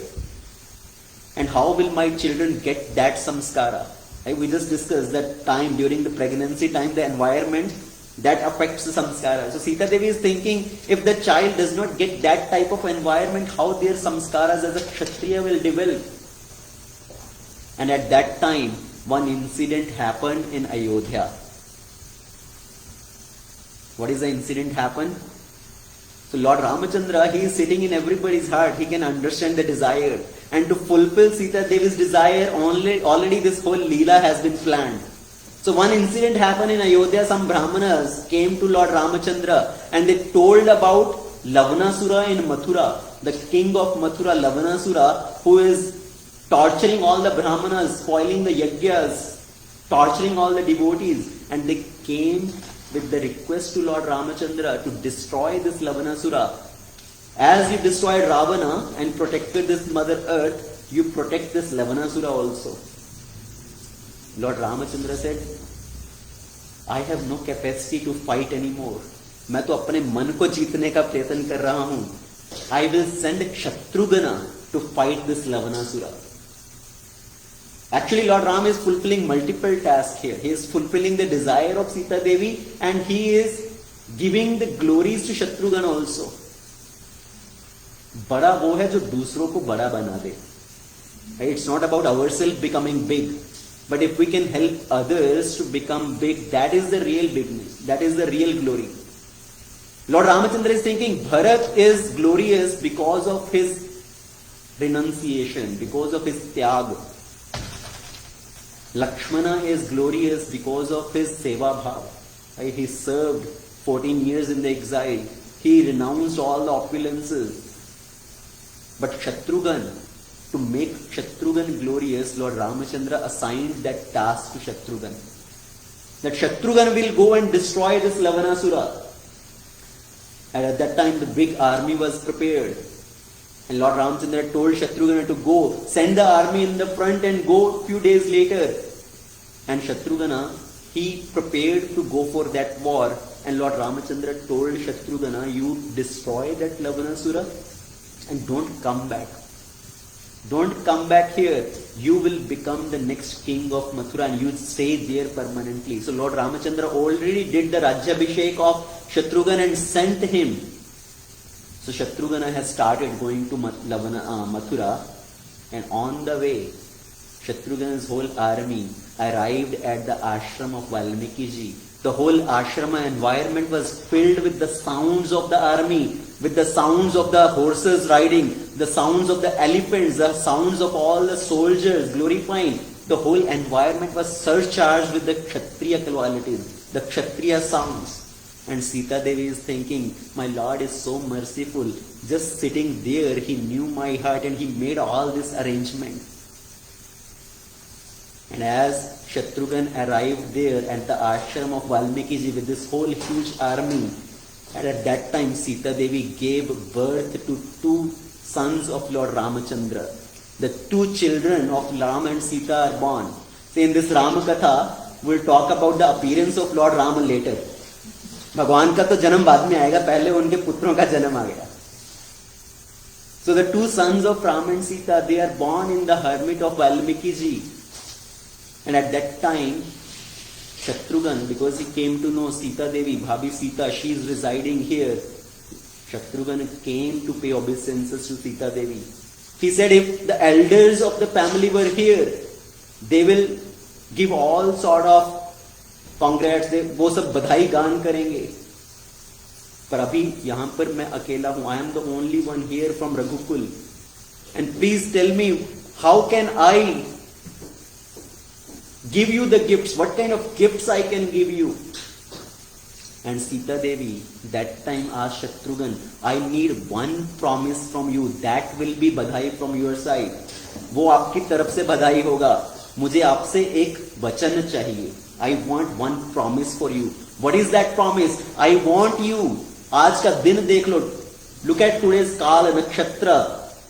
And how will my children get that samskara? We just discussed that time during the pregnancy time, the environment that affects the samskara. So Sita Devi is thinking, if the child does not get that type of environment, how their samskaras as a Kshatriya will develop? And at that time, one incident happened in Ayodhya. What is the incident happened? So Lord Ramachandra, he is sitting in everybody's heart. He can understand the desire. And to fulfill Sita Devi's desire, already this whole Leela has been planned. So one incident happened in Ayodhya. Some Brahmanas came to Lord Ramachandra and they told about Lavanasura in Mathura, the king of Mathura, Lavanasura, who is torturing all the Brahmanas, spoiling the yagyas, torturing all the devotees. And they came with the request to Lord Ramachandra to destroy this Lavanasura. As you destroyed Ravana and protected this Mother Earth, you protect this Lavanasura also. Lord Ramachandra said, I have no capacity to fight anymore. मैं तो अपने मन को जीतने का प्रयत्न कर रहा हूं. I will send Shatrugana to fight this Lavanasura. Actually, Lord Ram is fulfilling multiple tasks here. He is fulfilling the desire of Sita Devi and he is giving the glories to Shatrugana also. बड़ा वो है जो दूसरों को बड़ा बना दे. It's not about ourselves becoming big. But if we can help others to become big, that is the real bigness. That is the real glory. Lord Ramachandra is thinking Bharat is glorious because of his renunciation, because of his tyag. Lakshmana is glorious because of his seva bhav. He served 14 years in the exile. He renounced all the opulences. But Shatrughan, to make Shatrughan glorious, Lord Ramachandra assigned that task to Shatrughan. That Shatrughan will go and destroy this Lavanasura. And at that time the big army was prepared. And Lord Ramachandra told Shatrughan to go, send the army in the front and go a few days later. And Shatrughan, he prepared to go for that war. And Lord Ramachandra told Shatrughan, you destroy that Lavanasura and don't come back. Don't come back here. You will become the next king of Mathura and you stay there permanently. So Lord Ramachandra already did the Rajyabhishek of Shatrughan and sent him. So Shatrughan has started going to Mathura, and on the way, Shatrughan's whole army arrived at the ashram of Valmiki ji. The whole ashrama environment was filled with the sounds of the army, with the sounds of the horses riding, the sounds of the elephants, the sounds of all the soldiers glorifying. The whole environment was surcharged with the Kshatriya qualities, the Kshatriya sounds. And Sita Devi is thinking, my Lord is so merciful. Just sitting there, he knew my heart and he made all this arrangement. And as Shatrughan arrived there at the ashram of Valmiki ji with this whole huge army, and at that time Sita Devi gave birth to two sons of Lord Ramachandra. The two children of Ram and Sita are born. So in this Rama Katha, we'll talk about the appearance of Lord Rama later. भगवान का तो जन्म बाद में आएगा, पहले उनके पुत्रों का जन्म आ गया. So the two sons of Ram and Sita, they are born in the hermit of Valmiki ji. And at that time, Shatrughan, because he came to know Sita Devi, Bhabi Sita, she is residing here. Shatrughan came to pay obeisances to Sita Devi. He said, if the elders of the family were here, they will give all sort of congrats दे, वो सब बधाई गान करेंगे। पर अभी यहां पर मैं अकेला हूं, I am the only one here from Raghukul, and please tell me how can I give you the gifts, what kind of gifts I can give you. And Sita Devi that time asked Shatrughan, I need one promise from you, that will be बधाई from your side, वो आपकी तरफ से बधाई होगा, मुझे आपसे एक वचन चाहिए। I want one promise for you. What is that promise? I want you, आज का दिन देख लो, look at today's काल नक्षत्र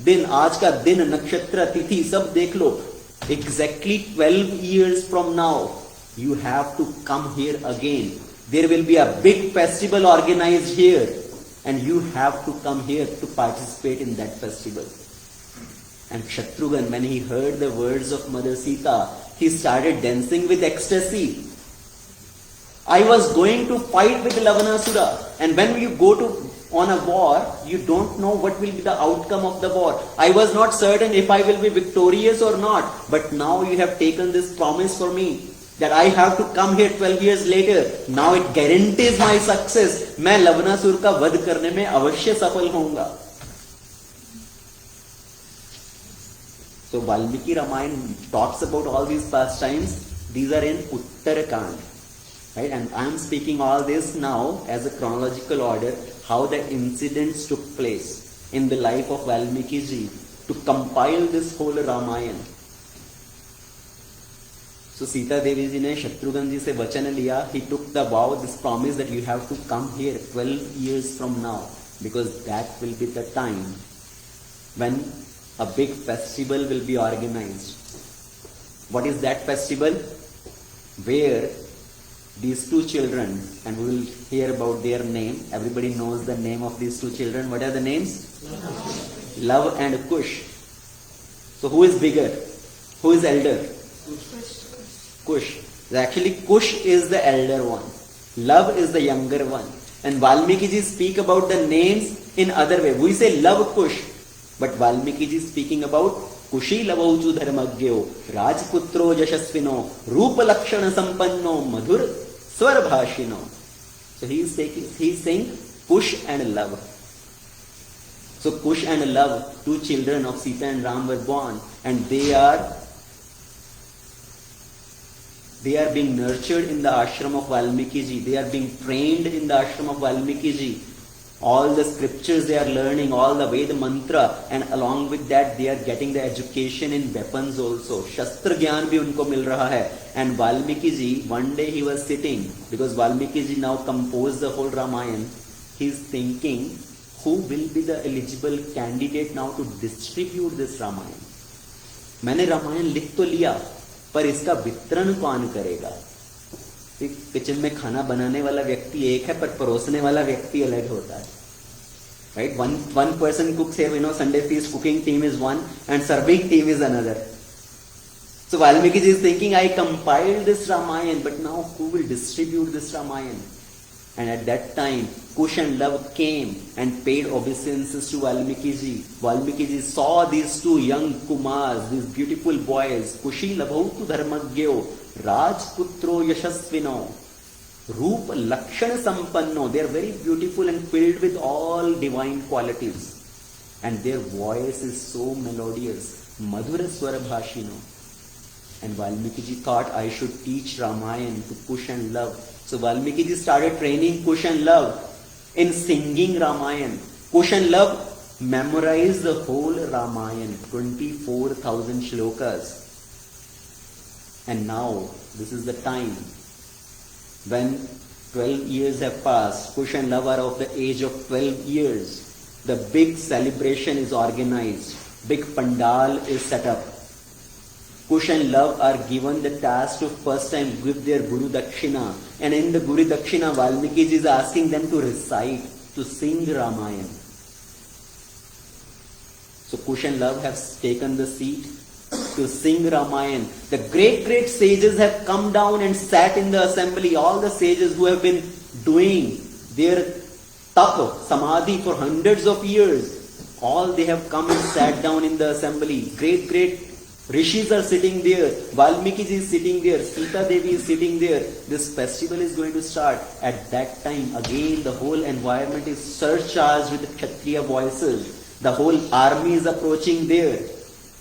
दिन, आज का दिन नक्षत्र तिथि सब देख लो, exactly 12 years from now you have to come here again. There will be a big festival organized here, and you have to come here to participate in that festival. And Shatrughan, when he heard the words of Mother Sita, he started dancing with ecstasy. I was going to fight with Lavanasura, and when you go to on a war, you don't know what will be the outcome of the war. I was not certain if I will be victorious or not, but now you have taken this promise for me that I have to come here 12 years later. Now it guarantees my success. मैं लवनासुर का वध करने में अवश्य सफल होऊंगा। So Valmiki Ramayana talks about all these pastimes. These are in Uttarakand, right? And I am speaking all this now as a chronological order, how the incidents took place in the life of Valmiki ji to compile this whole Ramayana. So Sita Devi ji ने शत्रुघ्न जी से वचन लिया, he took the vow, this promise that you have to come here 12 years from now, because that will be the time when a big festival will be organized. What is that festival? Where these two children, and we will hear about their name, everybody knows the name of these two children. What are the names? Love and Kush. So who is bigger? Who is elder? Kush. Actually, Kush is the elder one. Love is the younger one. And Valmiki ji speak about the names in other way. We say love Kush, but Valmiki ji speaking about Kushi lavauchu dharmagyo, Rajputro yashasvino, Rupa lakshana sampanno, Madhur swar bhashino. So he is saying Kush and love. So Kush and love, two children of Sita and Ram were born, and they are being nurtured in the ashram of Valmiki ji. They are being trained in the ashram of Valmiki ji. All the scriptures they are learning, all the Veda mantra, and along with that they are getting the education in weapons also. Shastra Gyan bhi unko mil raha hai. And Valmiki ji, one day he was sitting, because Valmiki ji now composed the whole Ramayana. He is thinking, who will be the eligible candidate now to distribute this Ramayana? मैंने रामायण लिख तो लिया, पर इसका वितरण कौन करेगा? Kitchen में खाना बनाने वाला व्यक्ति एक है, पर परोसने वाला व्यक्ति अलग होता है, right? One person cooks here, Sunday feast cooking team is one and serving team is another. So Valmiki ji is thinking, I compiled this Ramayana, but now who will distribute this Ramayana? And at that time, Kush and Love came and paid obeisances to Valmiki ji. Valmiki ji saw these two young Kumars, these beautiful boys, Kushi lavautu dharmagyo, Rajputro yashasvino, Roop lakshana sampanno. They are very beautiful and filled with all divine qualities. And their voice is so melodious, Madhura swara bhashino. And Valmiki ji thought, I should teach Ramayana to Kush and Love. So Valmiki ji started training Kush and Love in singing Ramayana. Kush and Love memorized the whole Ramayana, 24,000 shlokas. And now, this is the time when 12 years have passed. Kush and Love are of the age of 12 years. The big celebration is organized. Big pandal is set up. Kush and Love are given the task to first time give their Guru Dakshina. And in the Guru Dakshina, Valmiki ji is asking them to recite, to sing Ramayana. So Kush and Love have taken the seat to sing Ramayana. The great sages have come down and sat in the assembly. All the sages who have been doing their tapa, samadhi for hundreds of years, all they have come and sat down in the assembly. Great Rishis are sitting there, Valmiki ji is sitting there, Sita Devi is sitting there. This festival is going to start. At that time, again the whole environment is surcharged with Kshatriya voices. The whole army is approaching there.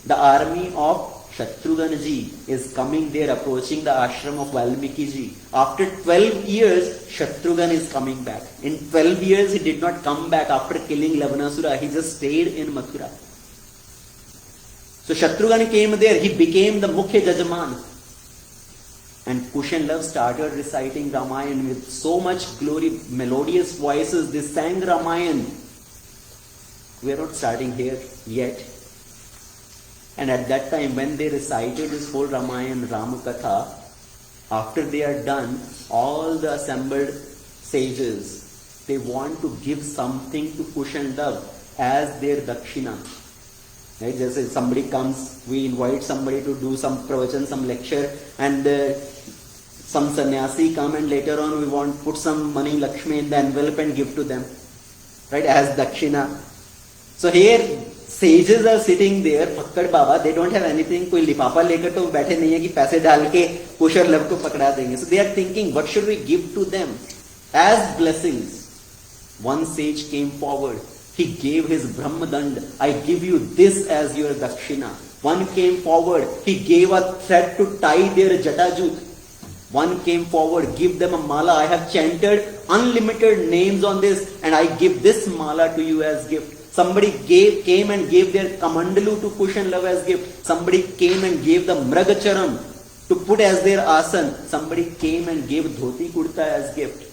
The army of Shatrughan ji is coming there, approaching the ashram of Valmiki ji. After 12 years, Shatrughan is coming back. In 12 years, he did not come back after killing Lavanasura. He just stayed in Mathura. So Shatrughan came there, he became the Mukhya Jajman. And Kushan started reciting Ramayana with so much glory, melodious voices. They sang Ramayana. We are not starting here yet. And at that time, when they recited this whole Ramayana, Ramakatha, after they are done, all the assembled sages, they want to give something to Kushan as their dakshina. Right? Just as somebody comes, we invite somebody to do some pravachan, some lecture, and some sannyasi come, and later on we want to put some money, Lakshmi, in the envelope and give to them, right, as dakshina. So here sages are sitting there, Pakkad Baba, they don't have anything, कोई लिफाफा लेकर तो बैठे नहीं है कि पैसे डाल के कुशर लव को पकड़ा देंगे. So they are thinking, what should we give to them as blessings? One sage came forward. He gave his Brahmadand. I give you this as your dakshina. One came forward. He gave a thread to tie their jatajut. One came forward. Give them a mala. I have chanted unlimited names on this, and I give this mala to you as gift. Somebody came and gave their kamandalu to Kushan as gift. Somebody came and gave the mragacharam to put as their asan. Somebody came and gave dhoti kurta as gift.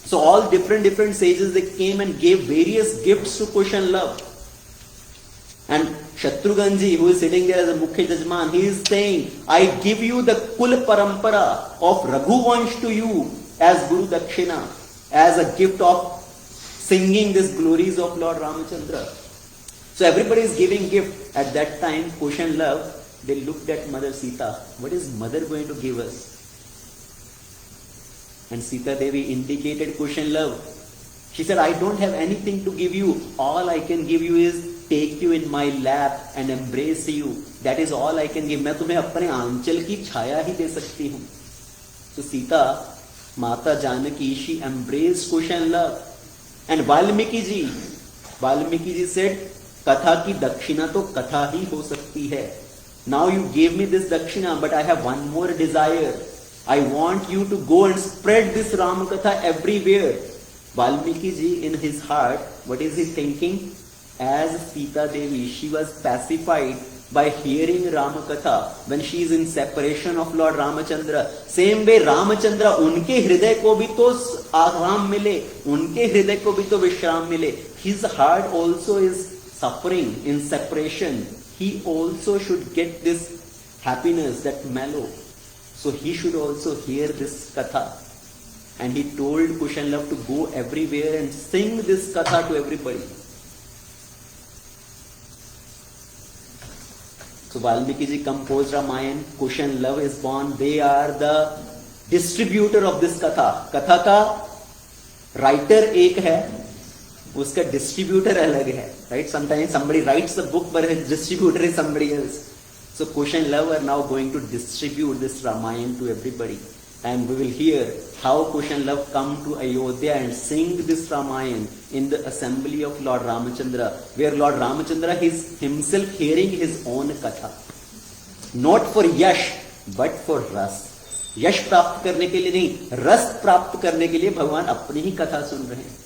So all different sages, they came and gave various gifts to Kushan. And Shatrughan ji, who is sitting there as a Mukhya Jajman, he is saying, I give you the Kul Parampara of Raghuvansh to you as Guru Dakshina, as a gift of singing these glories of Lord Ramachandra. So everybody is giving gift. At that time, Kushan they looked at Mother Sita. What is Mother going to give us? And Sita Devi indicated Kushan. She said, I don't have anything to give you. All I can give you is take you in my lap and embrace you. That is all I can give. मैं तुम्हें अपने आंचल की छाया ही दे सकती हूँ. So Sita, Mata Janaki, she embraced Kushan. And Valmiki ji said, Katha ki dakshina to katha hi ho sakti hai. Now you gave me this dakshina, but I have one more desire. I want you to go and spread this Ramakatha everywhere. Valmiki ji, in his heart, what is he thinking? As Sita Devi, she was pacified by hearing Ramakatha when she is in separation of Lord Ramachandra. Same way Ramachandra, unke hriday ko bhi to aram mile, unke hriday ko bhi to vishram mile. His heart also is suffering in separation. He also should get this happiness, that mellow. So he should also hear this katha. And he told Kushan to go everywhere and sing this katha to everybody. So Valmiki ji composed Ramayana, Kushan is born. They are the distributor of this katha. Katha ka writer ek hai, uska distributor alag hai. Right? Sometimes somebody writes the book, but his distributor is somebody else. So Kushan are now going to distribute this Ramayana to everybody. And we will hear how Kushan come to Ayodhya and sing this Ramayana in the assembly of Lord Ramachandra, where Lord Ramachandra is himself hearing his own katha. Not for yash, but for ras. Yash प्राप्त करने के लिए नहीं, रस प्राप्त करने के लिए भगवान अपनी ही कथा सुन रहे हैं.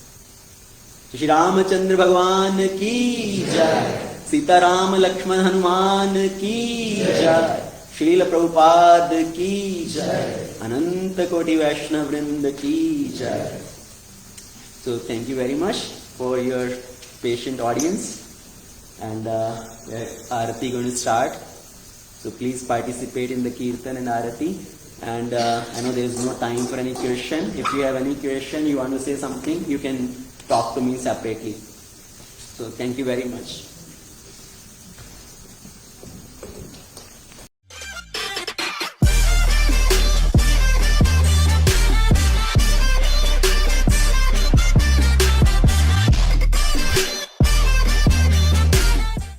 श्री रामचंद्र भगवान की जय. सीताराम लक्ष्मण हनुमान की जय. श्रील प्रभुपाद की जय. अनंत कोटि वैष्णव वृंद की जय. So thank you very much for your patient audience. And Aarati going to start. So please participate in the Kirtan and Aarati. And I know there is no time for any question. If you have any question, you want to say something, you can talk to me separately. So thank you very much.